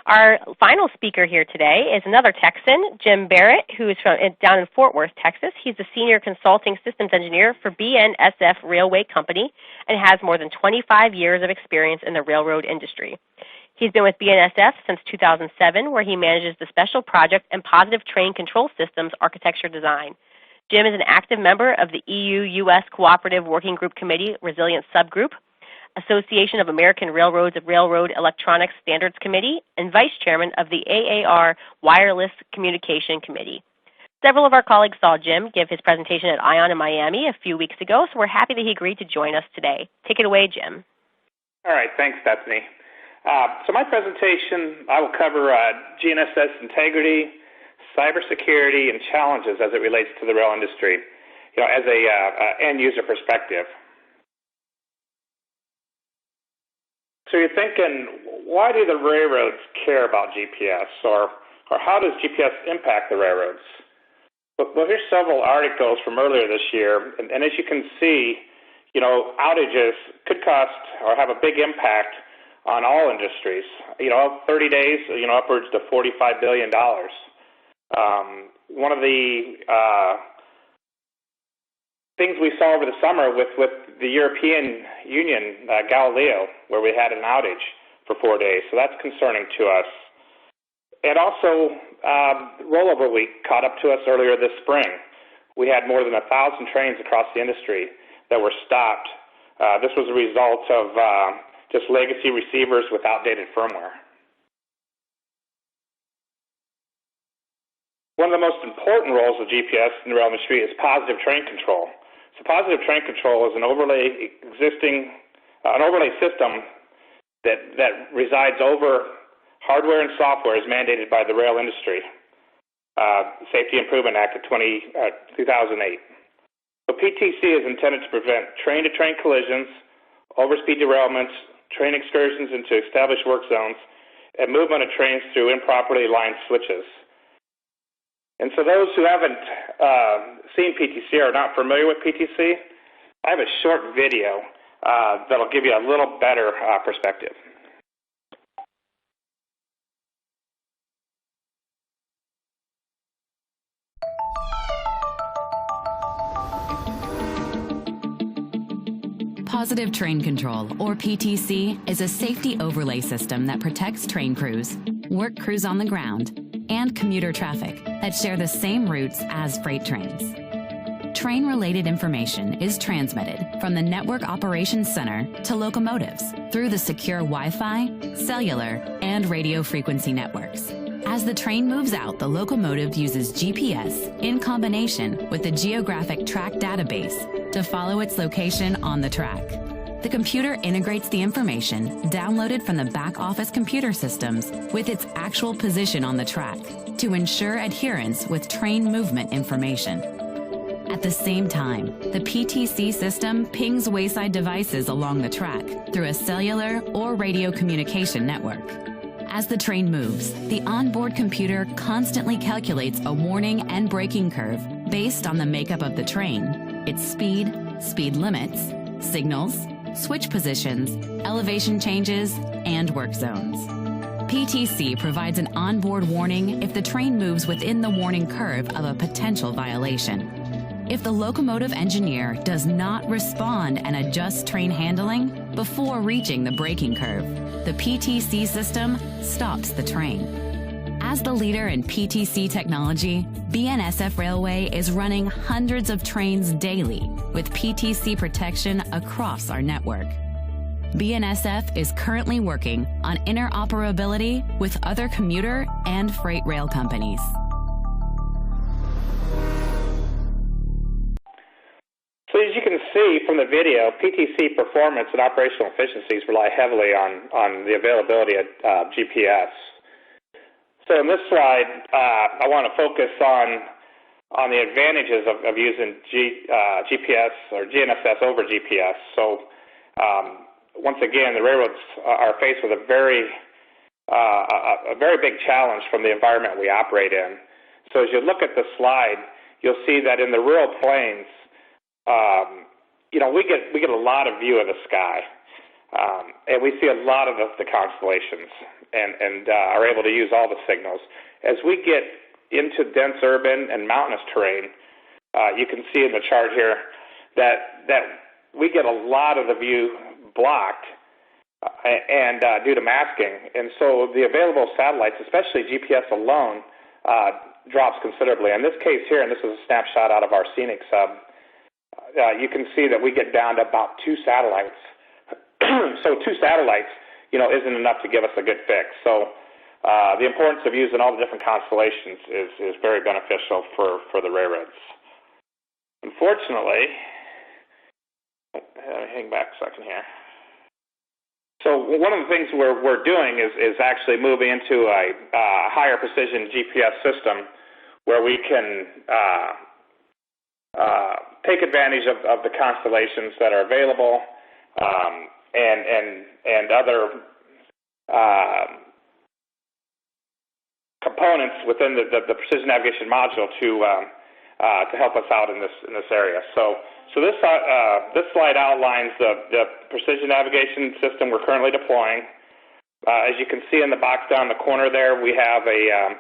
Our final speaker here today is another Texan, Jim Barrett, who is down in Fort Worth, Texas. He's a senior consulting systems engineer for BNSF Railway Company and has more than 25 years of experience in the railroad industry. He's been with BNSF since 2007, where he manages the special project and positive train control systems architecture design. Jim is an active member of the EU-US Cooperative Working Group Committee Resilience Subgroup, Association of American Railroads Railroad Electronics Standards Committee, and Vice Chairman of the AAR Wireless Communication Committee. Several of our colleagues saw Jim give his presentation at ION in Miami a few weeks ago, so we're happy that he agreed to join us today. Take it away, Jim. All right, thanks, Bethany. So my presentation, I will cover GNSS integrity, cybersecurity, and challenges as it relates to the rail industry, as a end-user perspective. So you're thinking, why do the railroads care about GPS, or how does GPS impact the railroads? Well, here's several articles from earlier this year, and as you can see, outages could cost or have a big impact on all industries. 30 days, upwards to $45 billion. One of the things we saw over the summer with the European Union, Galileo, where we had an outage for 4 days. So that's concerning to us. And also, rollover week caught up to us earlier this spring. We had more than 1,000 trains across the industry that were stopped. This was a result of just legacy receivers with outdated firmware. One of the most important roles of GPS in the rail industry is positive train control. So positive train control is an overlay system that resides over hardware and software as mandated by the rail industry, Safety Improvement Act of 2008. So PTC is intended to prevent train-to-train collisions, overspeed derailments, train excursions into established work zones, and movement of trains through improperly aligned switches. And so those who haven't seen PTC or are not familiar with PTC, I have a short video that'll give you a little better perspective. Positive Train Control, or PTC, is a safety overlay system that protects train crews, work crews on the ground, and commuter traffic that share the same routes as freight trains. Train-related information is transmitted from the Network Operations Center to locomotives through the secure Wi-Fi, cellular, and radio frequency networks. As the train moves out, the locomotive uses GPS in combination with the geographic track database to follow its location on the track. The computer integrates the information downloaded from the back office computer systems with its actual position on the track to ensure adherence with train movement information. At the same time, the PTC system pings wayside devices along the track through a cellular or radio communication network. As the train moves, the onboard computer constantly calculates a warning and braking curve based on the makeup of the train, its speed, speed limits, signals, switch positions, elevation changes, and work zones. PTC provides an onboard warning if the train moves within the warning curve of a potential violation. If the locomotive engineer does not respond and adjust train handling before reaching the braking curve, the PTC system stops the train. As the leader in PTC technology, BNSF Railway is running hundreds of trains daily with PTC protection across our network. BNSF is currently working on interoperability with other commuter and freight rail companies. So as you can see from the video, PTC performance and operational efficiencies rely heavily on the availability of GPS. So in this slide, I want to focus on the advantages of using GPS or GNSS over GPS. So once again, the railroads are faced with a very big challenge from the environment we operate in. So as you look at the slide, you'll see that in the rural plains, we get a lot of view of the sky, and we see a lot of the constellations, and are able to use all the signals. As we get into dense urban and mountainous terrain, you can see in the chart here that we get a lot of the view blocked, and due to masking, and so the available satellites, especially GPS alone, drops considerably. In this case here, and this is a snapshot out of our scenic sub, you can see that we get down to about 2 satellites. So 2 satellites, isn't enough to give us a good fix. So the importance of using all the different constellations is very beneficial for the railroads. Unfortunately, hang back a second here. So one of the things we're doing is actually moving into a higher precision GPS system where we can take advantage of the constellations that are available and other components within the precision navigation module to to help us out in this area. So this slide outlines the precision navigation system we're currently deploying. As you can see in the box down in the corner there, we have a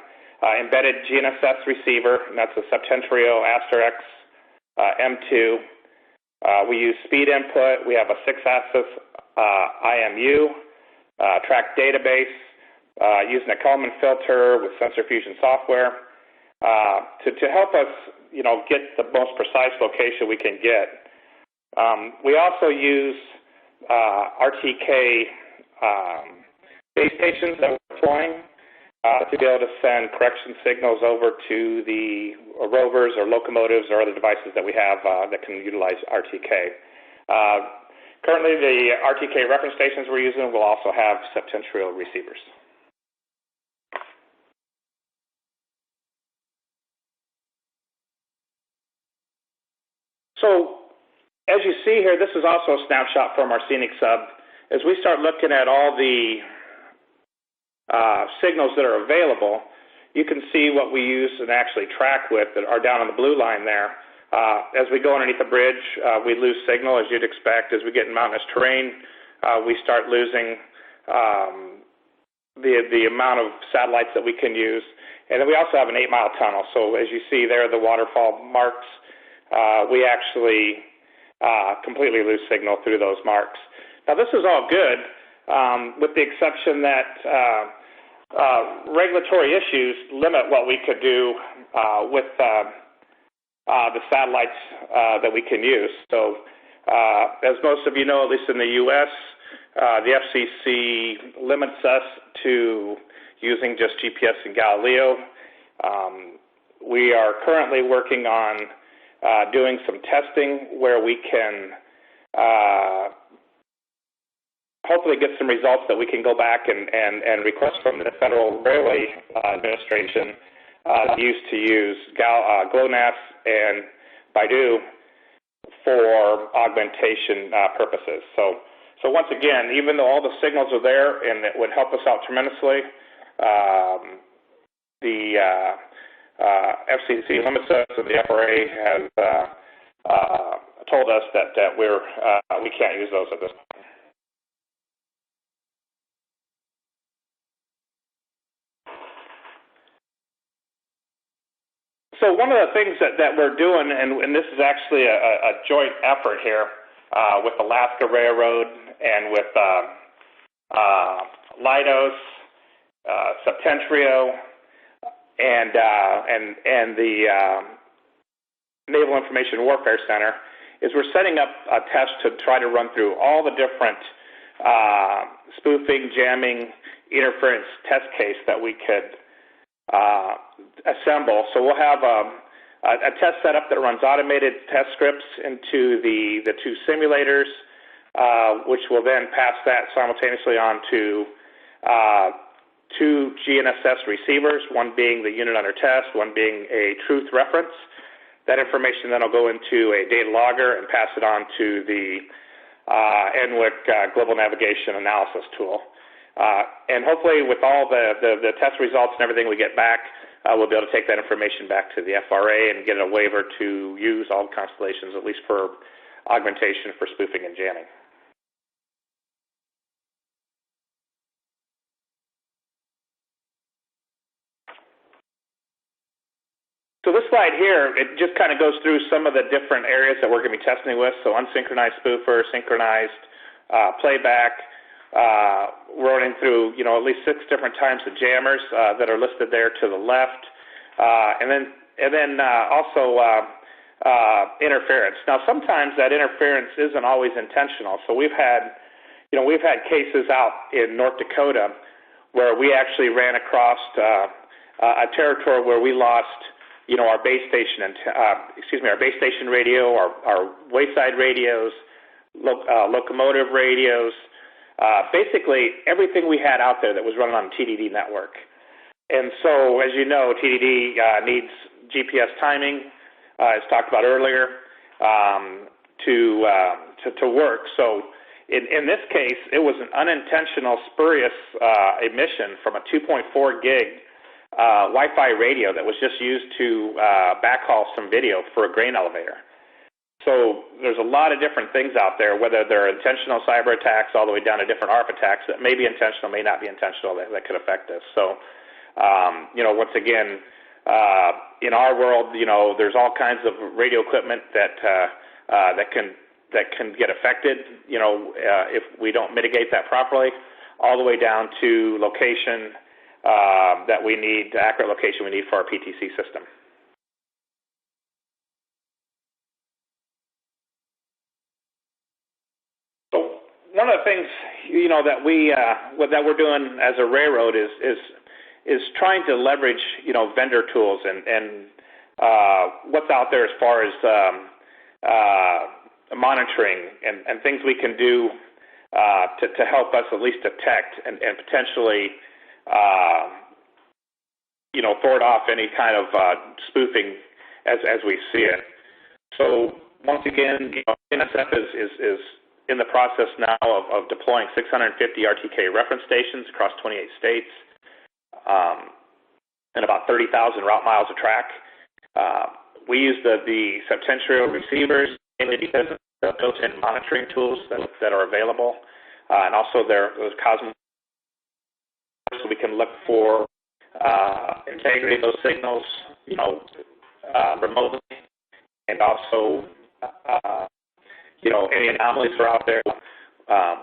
embedded GNSS receiver, and that's a Septentrio Aster X M2. We use speed input. We have a 6-axis IMU, track database, using a Kalman filter with sensor fusion software to help us, get the most precise location we can get. We also use RTK base stations that we're deploying to be able to send correction signals over to the rovers or locomotives or other devices that we have that can utilize RTK. Currently, the RTK reference stations we're using will also have Septentrio receivers. So, as you see here, this is also a snapshot from our scenic sub. As we start looking at all the signals that are available, you can see what we use and actually track with that are down on the blue line there. As we go underneath the bridge, we lose signal, as you'd expect. As we get in mountainous terrain, we start losing the amount of satellites that we can use. And then we also have an 8-mile tunnel. So as you see there, the waterfall marks, we actually completely lose signal through those marks. Now, this is all good, with the exception that regulatory issues limit what we could do with the satellites that we can use. So, as most of you know, at least in the U.S., the FCC limits us to using just GPS and Galileo. We are currently working on doing some testing where we can hopefully get some results that we can go back and request from the Federal Railway Administration used to use GLONASS and Baidu for augmentation purposes. So once again, even though all the signals are there and it would help us out tremendously, the FCC limits us, and the FRA has told us that we can't use those at this point. So one of the things that we're doing, and this is actually a joint effort here with Alaska Railroad and with Leidos, Septentrio, and the Naval Information Warfare Center, is we're setting up a test to try to run through all the different spoofing, jamming, interference test case that we could assemble. So we'll have a test setup that runs automated test scripts into the two simulators, which will then pass that simultaneously on to two GNSS receivers, one being the unit under test, one being a truth reference. That information then will go into a data logger and pass it on to the NWIC Global Navigation Analysis tool. And hopefully with all the test results and everything we get back, we'll be able to take that information back to the FRA and get a waiver to use all constellations, at least for augmentation for spoofing and jamming. So this slide here, it just kind of goes through some of the different areas that we're going to be testing with. So unsynchronized spoofer, synchronized playback. We're running through, at least 6 different types of jammers that are listed there to the left, and then also interference. Now, sometimes that interference isn't always intentional. So we've had cases out in North Dakota where we actually ran across a territory where we lost, our base station our base station radio, our wayside radios, locomotive radios. Basically, everything we had out there that was running on the TDD network. And so, as you know, TDD needs GPS timing, as talked about earlier, to work. So, in this case, it was an unintentional spurious emission from a 2.4 gig Wi-Fi radio that was just used to backhaul some video for a grain elevator. So there's a lot of different things out there, whether they're intentional cyber attacks all the way down to different ARP attacks that may be intentional, may not be intentional, that could affect us. So, once again, in our world, there's all kinds of radio equipment that can get affected, if we don't mitigate that properly, all the way down to location that we need, accurate location we need for our PTC system. So one of the things, that we're doing as a railroad is trying to leverage, vendor tools and what's out there as far as monitoring and things we can do to help us at least detect and potentially, thwart off any kind of spoofing as we see it. So once again, BNSF is in the process now of deploying 650 RTK reference stations across 28 states and about 30,000 route miles of track. We use the Septentrio receivers mainly because of the built-in monitoring tools that are available, and also those Cosmos, so we can look for integrity of those signals, remotely, and also, any anomalies that are out there.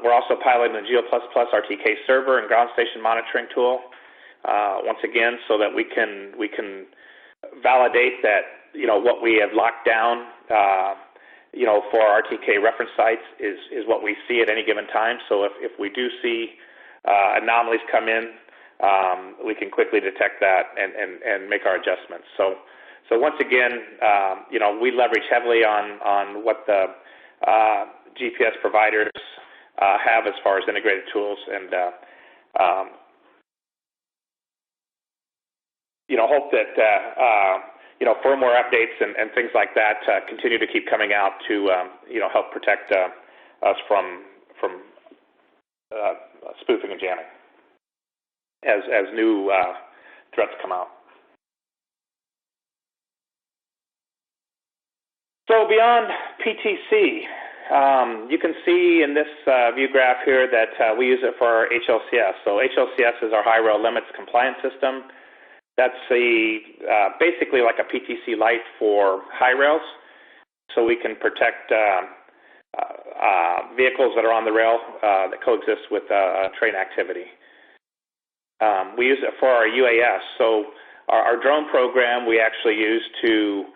We're also piloting the Geo++ RTK server and ground station monitoring tool, once again, so that we can validate that, what we have locked down, for our RTK reference sites is what we see at any given time. So if we do see anomalies come in, we can quickly detect that and make our adjustments. So once again, we leverage heavily on what the GPS providers have as far as integrated tools, and hope that firmware updates and things like that continue to keep coming out to help protect us from spoofing and jamming as new threats come out. So beyond PTC, you can see in this view graph here that we use it for our HLCS. So HLCS is our High Rail Limits Compliance System. That's basically like a PTC Lite for high rails, so we can protect vehicles that are on the rail that coexist with train activity. We use it for our UAS. So our drone program we actually use to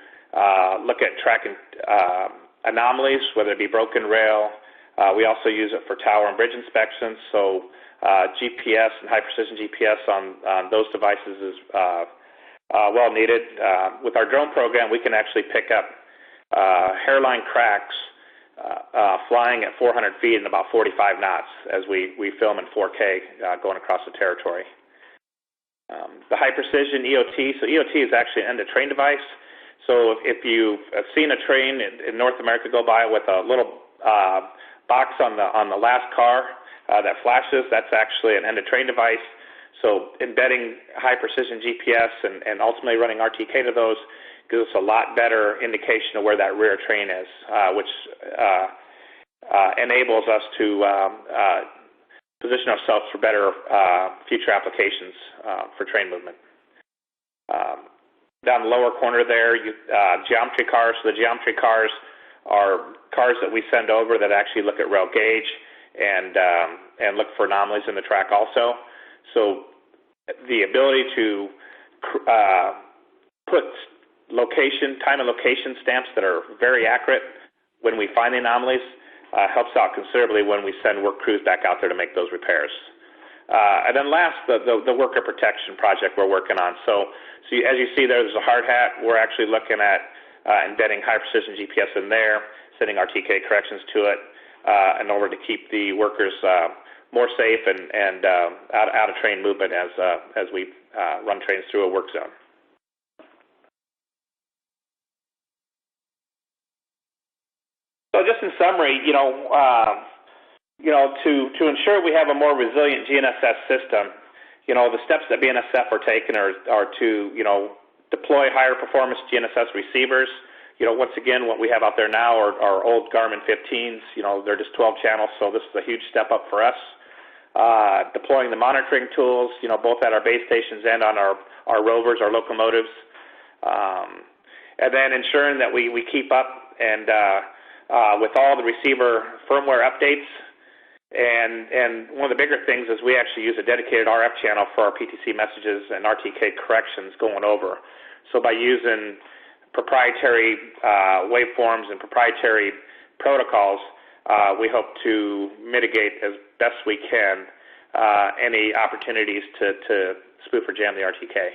look at tracking anomalies, whether it be broken rail. We also use it for tower and bridge inspections. So GPS and high-precision GPS on those devices is well needed. With our drone program, we can actually pick up hairline cracks flying at 400 feet and about 45 knots as we film in 4K going across the territory. The high-precision EOT, so EOT is actually an end-to-train device. So if you've seen a train in North America go by with a little box on the last car that flashes, that's actually an end-of-train device. So embedding high-precision GPS and ultimately running RTK to those gives us a lot better indication of where that rear train is, which enables us to position ourselves for better future applications for train movement. Down the lower corner there, geometry cars. So the geometry cars are cars that we send over that actually look at rail gauge and look for anomalies in the track also. So the ability to put time and location stamps that are very accurate when we find the anomalies helps out considerably when we send work crews back out there to make those repairs. And then last, the worker protection project we're working on. So as you see there's a hard hat. We're actually looking at embedding high-precision GPS in there, sending RTK corrections to it in order to keep the workers more safe and out of train movement as we run trains through a work zone. So just in summary, to ensure we have a more resilient GNSS system, the steps that BNSF are taking are to, deploy higher performance GNSS receivers. Once again, what we have out there now are old Garmin 15s. They're just 12 channels, so this is a huge step up for us. Deploying the monitoring tools, both at our base stations and on our rovers, our locomotives. And then ensuring that we keep up and with all the receiver firmware updates. And one of the bigger things is we actually use a dedicated RF channel for our PTC messages and RTK corrections going over. So by using proprietary waveforms and proprietary protocols, we hope to mitigate as best we can any opportunities to spoof or jam the RTK.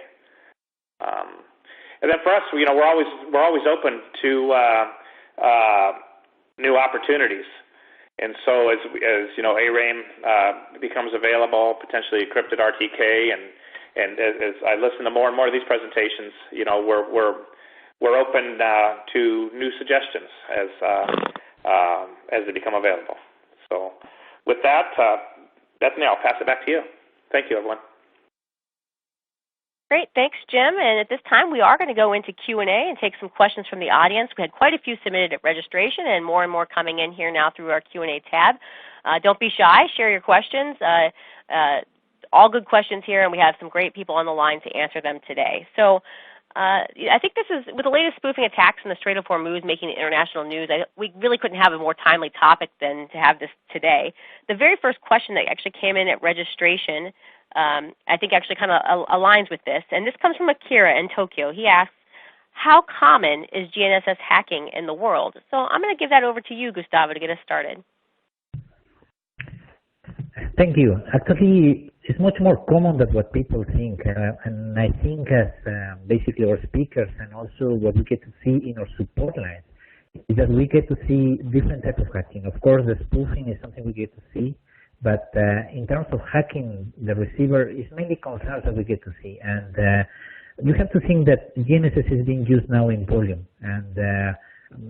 And then for us, we're always open to new opportunities. And so as ARAIM becomes available, potentially encrypted RTK, and as I listen to more and more of these presentations, we're open to new suggestions as they become available. So with that, Bethany, I'll pass it back to you. Thank you, everyone. Great, thanks, Jim. And at this time, we are going to go into Q&A and take some questions from the audience. We had quite a few submitted at registration, and more coming in here now through our Q&A tab. Don't be shy. Share your questions. All good questions here, and we have some great people on the line to answer them today. So I think this is, with the latest spoofing attacks in the Strait of Hormuz making the international news, we really couldn't have a more timely topic than to have this today. The very first question that actually came in at registration, I think actually kind of aligns with this, and this comes from Akira in Tokyo. He asks, how common is GNSS hacking in the world? So I'm going to give that over to you, Gustavo, to get us started. Thank you. Actually, it's much more common than what people think, and I think as basically our speakers and also what we get to see in our support lines is that we get to see different types of hacking. Of course, the spoofing is something we get to see, but in terms of hacking the receiver, it's mainly concerns that we get to see. And you have to think that GNSS is being used now in volume, and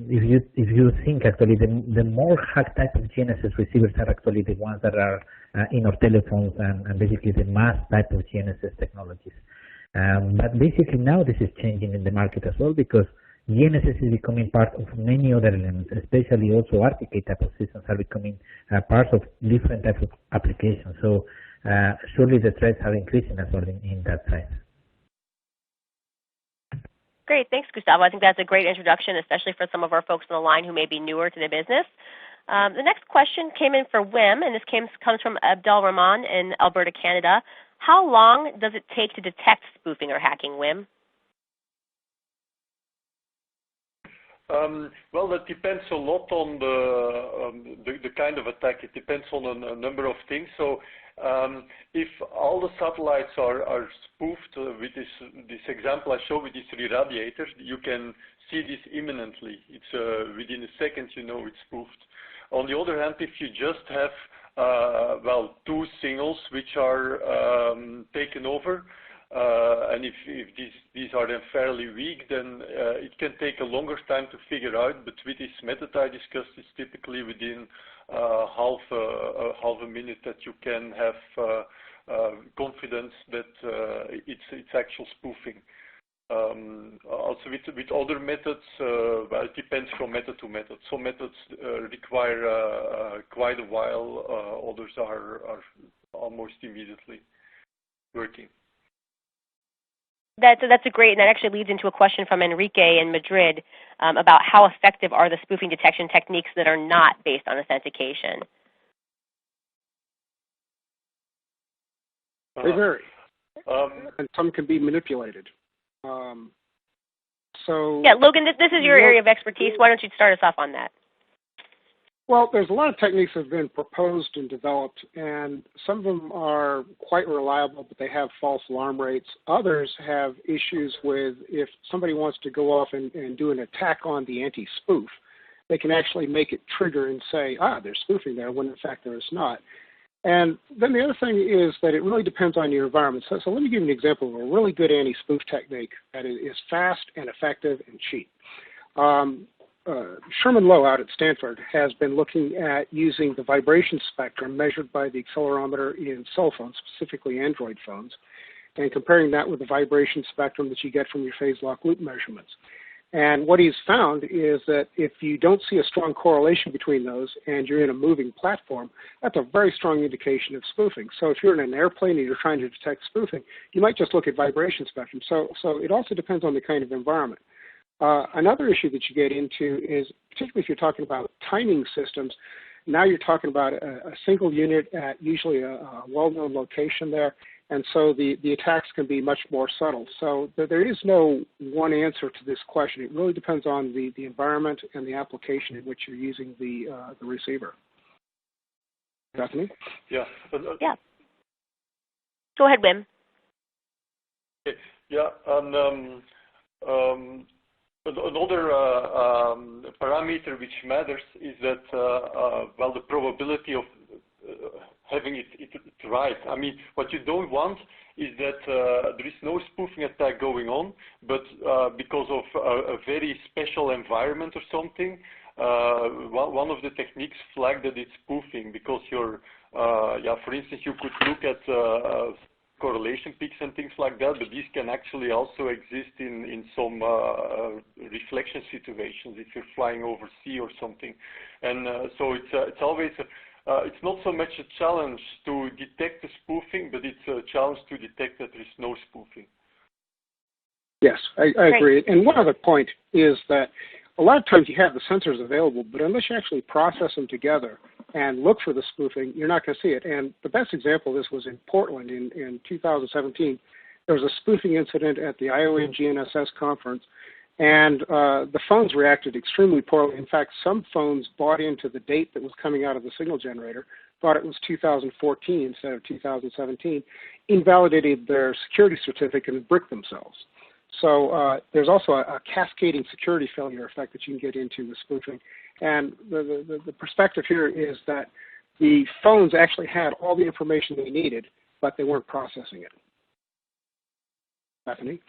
if you think actually the more hacked type of GNSS receivers are actually the ones that are in our telephones and basically the mass type of GNSS technologies. But basically now this is changing in the market as well, because GNSS is becoming part of many other elements, especially also RTK type of systems are becoming parts of different types of applications. So surely the threats are increasing as well in that side. Great. Thanks, Gustavo. I think that's a great introduction, especially for some of our folks on the line who may be newer to the business. The next question came in for Wim, and this comes from Abdel Rahman in Alberta, Canada. How long does it take to detect spoofing or hacking, Wim? Well, that depends a lot on the kind of attack. It depends on a number of things. So if all the satellites are spoofed with this example I showed with these 3 radiators, you can see this imminently. It's within a second you know it's spoofed. On the other hand, if you just have 2 signals which are taken over, and if these are then fairly weak, then it can take a longer time to figure out. But with this method I discussed, it's typically within half a minute that you can have confidence that it's actual spoofing. Also with other methods, it depends from method to method. Some methods require quite a while, others are almost immediately working. That's a great, and that actually leads into a question from Enrique in Madrid about how effective are the spoofing detection techniques that are not based on authentication. They vary, and some can be manipulated. Yeah, Logan, this is your area of expertise. Why don't you start us off on that? Well, there's a lot of techniques that have been proposed and developed, and some of them are quite reliable, but they have false alarm rates. Others have issues with if somebody wants to go off and do an attack on the anti-spoof, they can actually make it trigger and say, there's spoofing there, when in fact there is not. And then the other thing is that it really depends on your environment. So let me give you an example of a really good anti-spoof technique that is fast and effective and cheap. Sherman Lowe out at Stanford has been looking at using the vibration spectrum measured by the accelerometer in cell phones, specifically Android phones, and comparing that with the vibration spectrum that you get from your phase lock loop measurements. And what he's found is that if you don't see a strong correlation between those and you're in a moving platform, that's a very strong indication of spoofing. So if you're in an airplane and you're trying to detect spoofing, you might just look at vibration spectrum. So it also depends on the kind of environment. Another issue that you get into is, particularly if you're talking about timing systems, now you're talking about a single unit at usually a well-known location there, and so the attacks can be much more subtle. So there is no one answer to this question. It really depends on the environment and the application in which you're using the receiver. Bethany? Yeah. Yeah. Go ahead, Wim. Yeah. Another parameter which matters is that, well, the probability of having it right. I mean, what you don't want is that there is no spoofing attack going on, but because of a very special environment or something, one of the techniques flag that it's spoofing because you're, for instance, you could look at correlation peaks and things like that, but these can actually also exist in some reflection situations if you're flying over sea or something. And so it's always it's not so much a challenge to detect the spoofing, but it's a challenge to detect that there is no spoofing. Yes, I agree. And one other point is that a lot of times you have the sensors available, but unless you actually process them together and look for the spoofing, you're not going to see it. And the best example of this was in Portland in 2017. There was a spoofing incident at the Iowa GNSS conference, and the phones reacted extremely poorly. In fact, some phones bought into the date that was coming out of the signal generator, thought it was 2014 instead of 2017, invalidated their security certificate and bricked themselves. So there's also a cascading security failure effect that you can get into with spoofing. And the perspective here is that the phones actually had all the information they needed, but they weren't processing it. Bethany?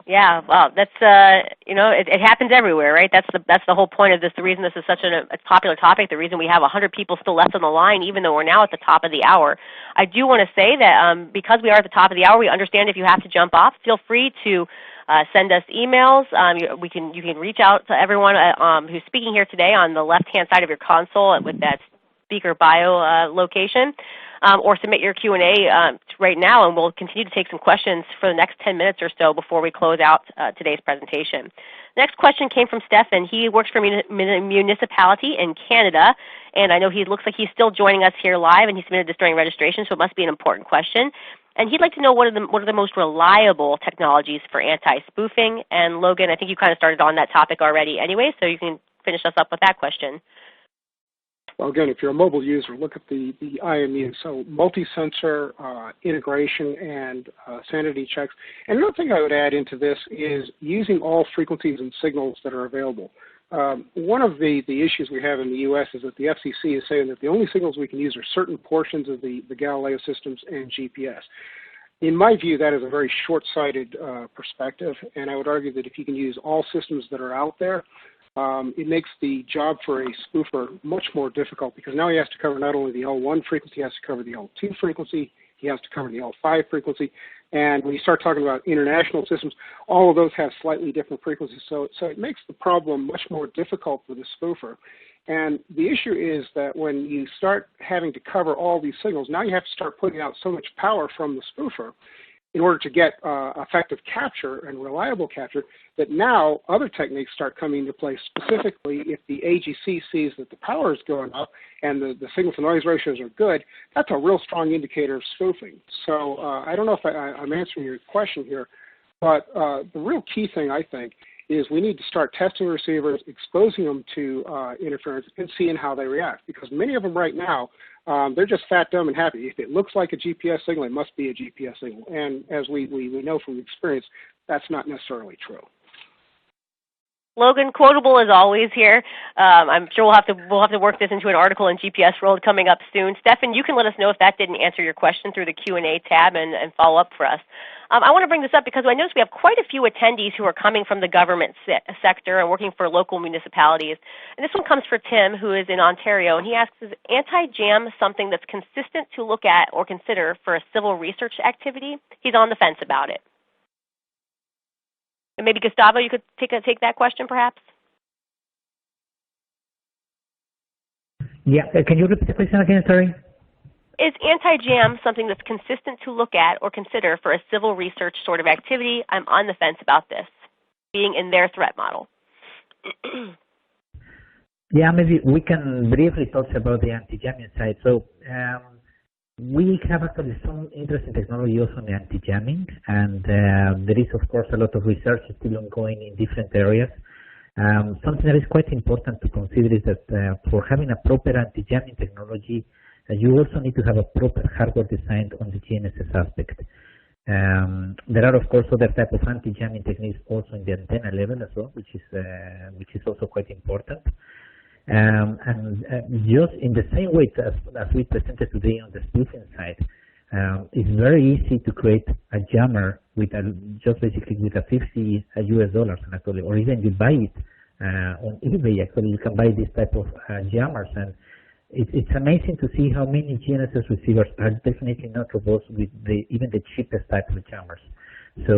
Yeah, well, that's it happens everywhere, right? That's the whole point of this. The reason this is such a popular topic, the reason we have 100 people still left on the line, even though we're now at the top of the hour. I do want to say that because we are at the top of the hour, we understand if you have to jump off, feel free to send us emails. You can reach out to everyone who's speaking here today on the left-hand side of your console with that speaker bio location. Or submit your Q&A right now, and we'll continue to take some questions for the next 10 minutes or so before we close out today's presentation. The next question came from Stefan. He works for a municipality in Canada, and I know he looks like he's still joining us here live, and he submitted this during registration, so it must be an important question. And he'd like to know what are the most reliable technologies for anti-spoofing. And Logan, I think you kind of started on that topic already anyway, so you can finish us up with that question. Well, again, if you're a mobile user, look at the IMU. So multi-sensor integration and sanity checks. And another thing I would add into this is using all frequencies and signals that are available. One of the issues we have in the U.S. is that the FCC is saying that the only signals we can use are certain portions of the Galileo systems and GPS. In my view, that is a very short-sighted perspective, and I would argue that if you can use all systems that are out there, it makes the job for a spoofer much more difficult because now he has to cover not only the L1 frequency, he has to cover the L2 frequency, he has to cover the L5 frequency, and when you start talking about international systems, all of those have slightly different frequencies. So it makes the problem much more difficult for the spoofer. And the issue is that when you start having to cover all these signals, now you have to start putting out so much power from the spoofer in order to get effective capture and reliable capture, that now other techniques start coming into play. Specifically, if the AGC sees that the power is going up and the signal-to-noise ratios are good, that's a real strong indicator of spoofing. So I don't know if I'm answering your question here, but the real key thing, I think, is we need to start testing receivers, exposing them to interference, and seeing how they react. Because many of them right now, they're just fat, dumb, and happy. If it looks like a GPS signal, it must be a GPS signal. And as we know from experience, that's not necessarily true. Logan, quotable as always here. I'm sure we'll have to work this into an article in GPS World coming up soon. Stefan, you can let us know if that didn't answer your question through the Q&A tab and follow up for us. I want to bring this up because I noticed we have quite a few attendees who are coming from the government sector and working for local municipalities. And this one comes for Tim, who is in Ontario, and he asks, is anti-jam something that's consistent to look at or consider for a civil research activity? He's on the fence about it. And maybe Gustavo, you could take that question, perhaps. Yeah, can you repeat the question again? Sorry. Is anti-jam something that's consistent to look at or consider for a civil research sort of activity? I'm on the fence about this, being in their threat model. Yeah, maybe we can briefly talk about the anti-jamming side. So we have actually some interesting technology also on the anti-jamming, and there is, of course, a lot of research still ongoing in different areas. Something that is quite important to consider is that for having a proper anti-jamming technology, you also need to have a proper hardware design on the GNSS aspect. There are, of course, other type of anti-jamming techniques also in the antenna level as well, which is also quite important. And just in the same way as we presented today on the spoofing side, it's very easy to create a jammer with just basically with a $50 US, and actually, or even you buy it on eBay. Actually, you can buy this type of jammers, and it's amazing to see how many GNSS receivers are definitely not robust with even the cheapest type of jammers. So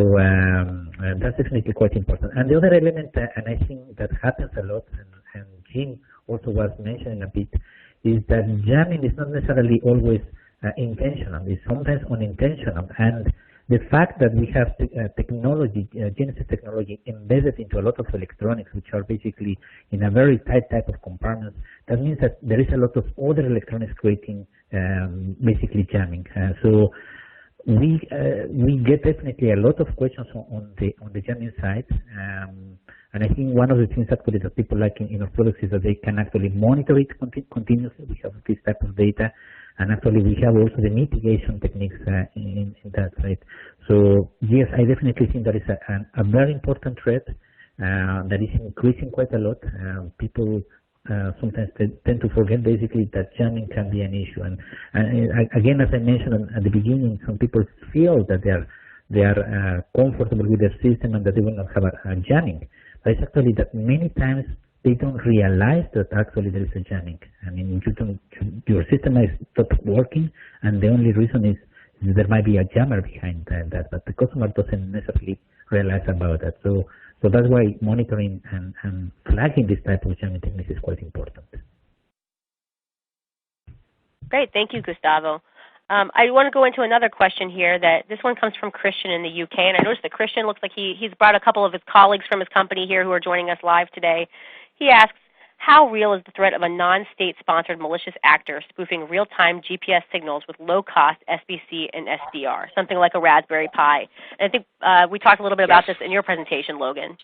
that's definitely quite important. And the other element, and I think that happens a lot, and Jim also was mentioning a bit, is that jamming is not necessarily always intentional. It's sometimes unintentional. And the fact that we have technology, GNSS technology embedded into a lot of electronics, which are basically in a very tight type of compartments, that means that there is a lot of other electronics creating basically jamming. So we get definitely a lot of questions on the jamming side. And I think one of the things actually that people like in our products is that they can actually monitor it continuously. We have this type of data, and actually we have also the mitigation techniques in that side. So yes, I definitely think that is a very important threat that is increasing quite a lot. People sometimes tend to forget basically that jamming can be an issue. And again, as I mentioned at the beginning, some people feel that they are comfortable with their system and that they will not have a jamming. But it's actually that many times they don't realize that actually there is a jamming. I mean, your system is stopped working, and the only reason is there might be a jammer behind that, but the customer doesn't necessarily realize about that. So that's why monitoring and flagging this type of jamming techniques is quite important. Great, thank you, Gustavo. I want to go into another question here. This one comes from Christian in the UK, and I noticed that Christian looks like he's brought a couple of his colleagues from his company here who are joining us live today. He asks, how real is the threat of a non-state-sponsored malicious actor spoofing real-time GPS signals with low-cost SBC and SDR, something like a Raspberry Pi? And I think we talked a little bit about this in your presentation, Logan.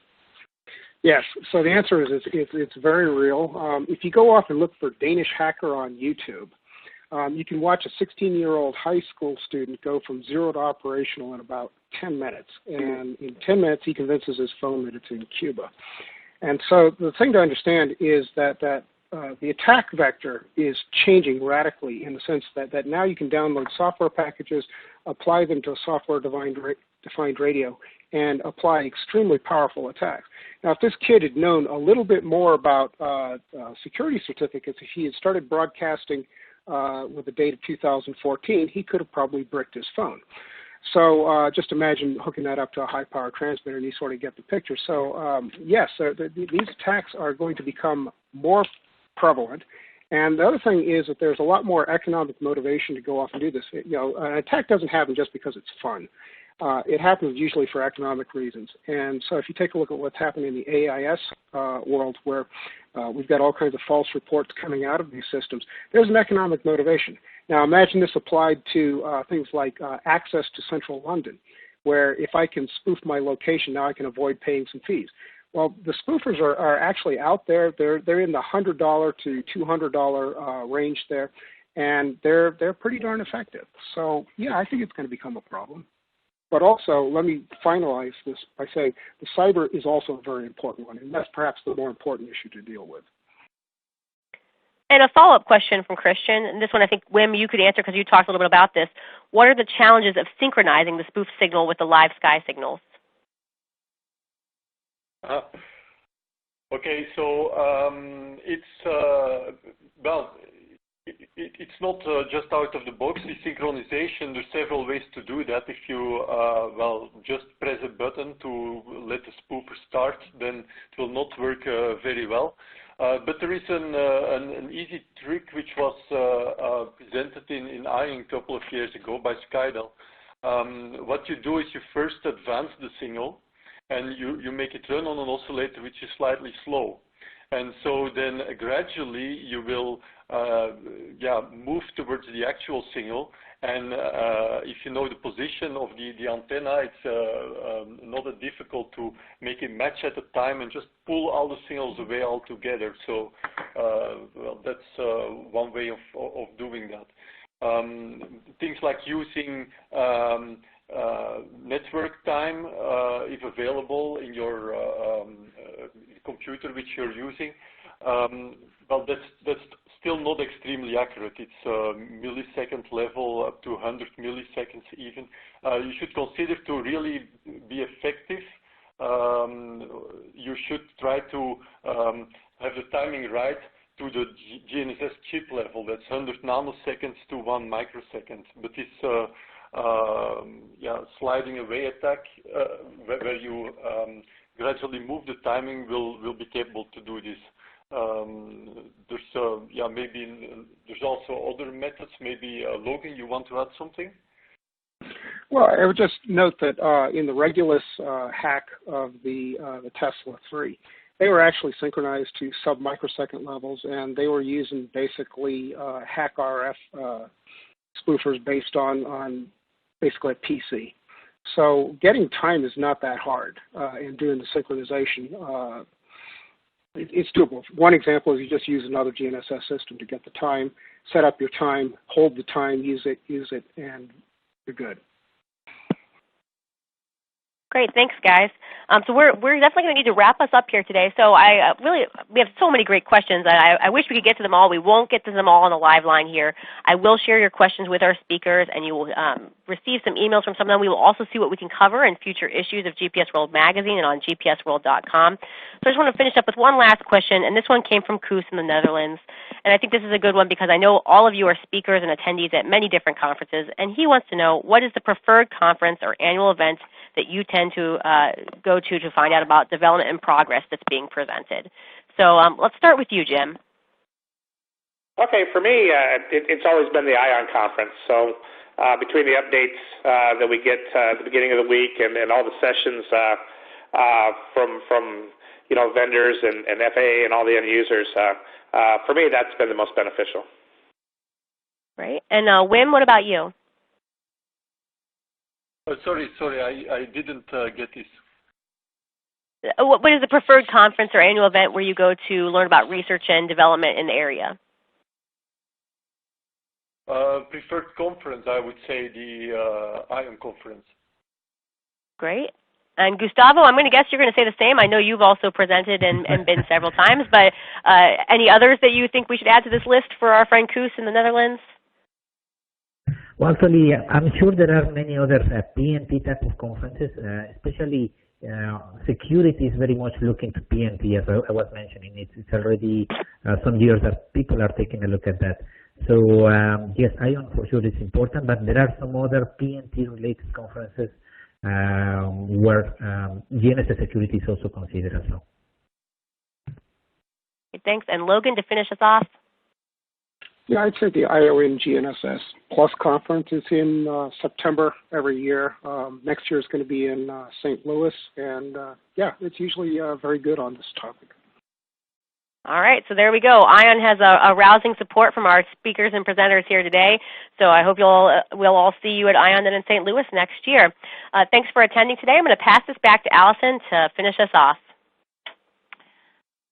Yes, so the answer is it's very real. If you go off and look for Danish hacker on YouTube, you can watch a 16-year-old high school student go from 0 to operational in about 10 minutes. And in 10 minutes, he convinces his phone that it's in Cuba. And so the thing to understand is that the attack vector is changing radically in the sense that now you can download software packages, apply them to a software-defined radio, and apply extremely powerful attacks. Now, if this kid had known a little bit more about security certificates, if he had started broadcasting with the date of 2014, he could have probably bricked his phone. So just imagine hooking that up to a high-power transmitter and you sort of get the picture. So yes, these attacks are going to become more prevalent. And the other thing is that there's a lot more economic motivation to go off and do this. You know, an attack doesn't happen just because it's fun. It happens usually for economic reasons. And so if you take a look at what's happening in the AIS world, where we've got all kinds of false reports coming out of these systems, there's an economic motivation. Now imagine this applied to things like access to central London, where if I can spoof my location, now I can avoid paying some fees. Well, the spoofers are actually out there. They're in the $100 to $200 range there, and they're pretty darn effective. So yeah, I think it's going to become a problem. But also, let me finalize this by saying the cyber is also a very important one, and that's perhaps the more important issue to deal with. And a follow-up question from Christian, and this one I think, Wim, you could answer because you talked a little bit about this. What are the challenges of synchronizing the spoof signal with the live sky signals? Okay, so it's not just out of the box. The synchronization, there's several ways to do that. If you just press a button to let the spoofer start, then it will not work very well. But there is an easy trick which was presented in ION a couple of years ago by Skydal. What you do is you first advance the signal, and you make it run on an oscillator which is slightly slow. And so then gradually you will move towards the actual signal. And if you know the position of the antenna, it's not that difficult to make it match at the time and just pull all the signals away altogether. So that's one way of doing that. Things like using network time, if available in your computer which you're using, that's still not extremely accurate. It's millisecond level up to 100 milliseconds even. You should consider to really be effective. You should try to have the timing right to the GNSS chip level. That's 100 nanoseconds to 1 microsecond. But this sliding away attack, where you gradually move the timing, will be capable to do this. There's also other methods. Maybe Logan, you want to add something? Well, I would just note that in the Regulus hack of the Tesla 3, they were actually synchronized to sub-microsecond levels, and they were using basically hack RF spoofers based on basically a PC. So getting time is not that hard in doing the synchronization. It's doable. One example is you just use another GNSS system to get the time, set up your time, hold the time, use it, and you're good. Great, thanks, guys. So we're definitely going to need to wrap us up here today. So we have so many great questions. I wish we could get to them all. We won't get to them all on the live line here. I will share your questions with our speakers, and you will receive some emails from some of them. We will also see what we can cover in future issues of GPS World Magazine and on gpsworld.com. So I just want to finish up with one last question, and this one came from Koos in the Netherlands. And I think this is a good one because I know all of you are speakers and attendees at many different conferences, and he wants to know, what is the preferred conference or annual event that you tend to go to find out about development and progress that's being presented? So let's start with you, Jim. Okay, for me, it's always been the ION conference. So between the updates that we get at the beginning of the week and all the sessions from vendors and FAA and all the end users, for me, that's been the most beneficial. Right. And Wim, what about you? Sorry, I didn't get this. What is the preferred conference or annual event where you go to learn about research and development in the area? Preferred conference, I would say the ION conference. Great. And Gustavo, I'm going to guess you're going to say the same. I know you've also presented and been several times, but any others that you think we should add to this list for our friend Koos in the Netherlands? Well, actually, I'm sure there are many other PNT type of conferences, especially security is very much looking to PNT, as I was mentioning. It's already some years that people are taking a look at that. So, yes, ION for sure is important, but there are some other PNT-related conferences where GNSS security is also considered as well. Thanks. And Logan, to finish us off? Yeah, I'd say the ION GNSS Plus conference is in September every year. Next year is going to be in St. Louis, and it's usually very good on this topic. All right, so there we go. ION has a rousing support from our speakers and presenters here today. So I hope we'll all see you at ION then in St. Louis next year. Thanks for attending today. I'm going to pass this back to Allison to finish us off.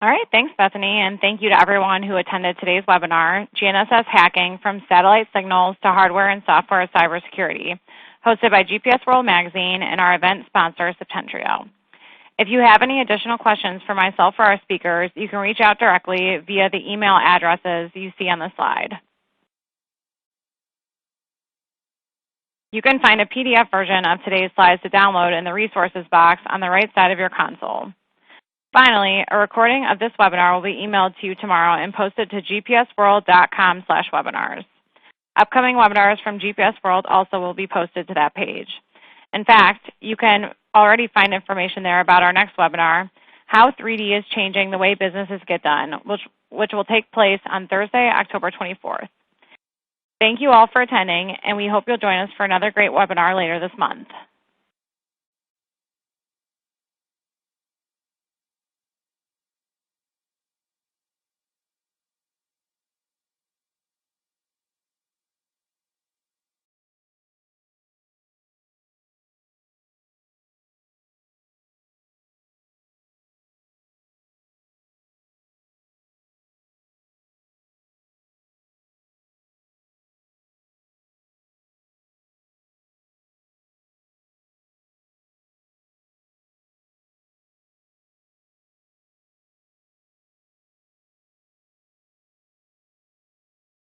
All right, thanks, Bethany, and thank you to everyone who attended today's webinar, GNSS Hacking from Satellite Signals to Hardware and Software Cybersecurity. hosted by GPS World Magazine and our event sponsor, Septentrio. If you have any additional questions for myself or our speakers, you can reach out directly via the email addresses you see on the slide. You can find a PDF version of today's slides to download in the resources box on the right side of your console. Finally, a recording of this webinar will be emailed to you tomorrow and posted to gpsworld.com/webinars. Upcoming webinars from GPS World also will be posted to that page. In fact, you can already find information there about our next webinar, How 3D is Changing the Way Businesses Get Done, which will take place on Thursday, October 24th. Thank you all for attending, and we hope you'll join us for another great webinar later this month.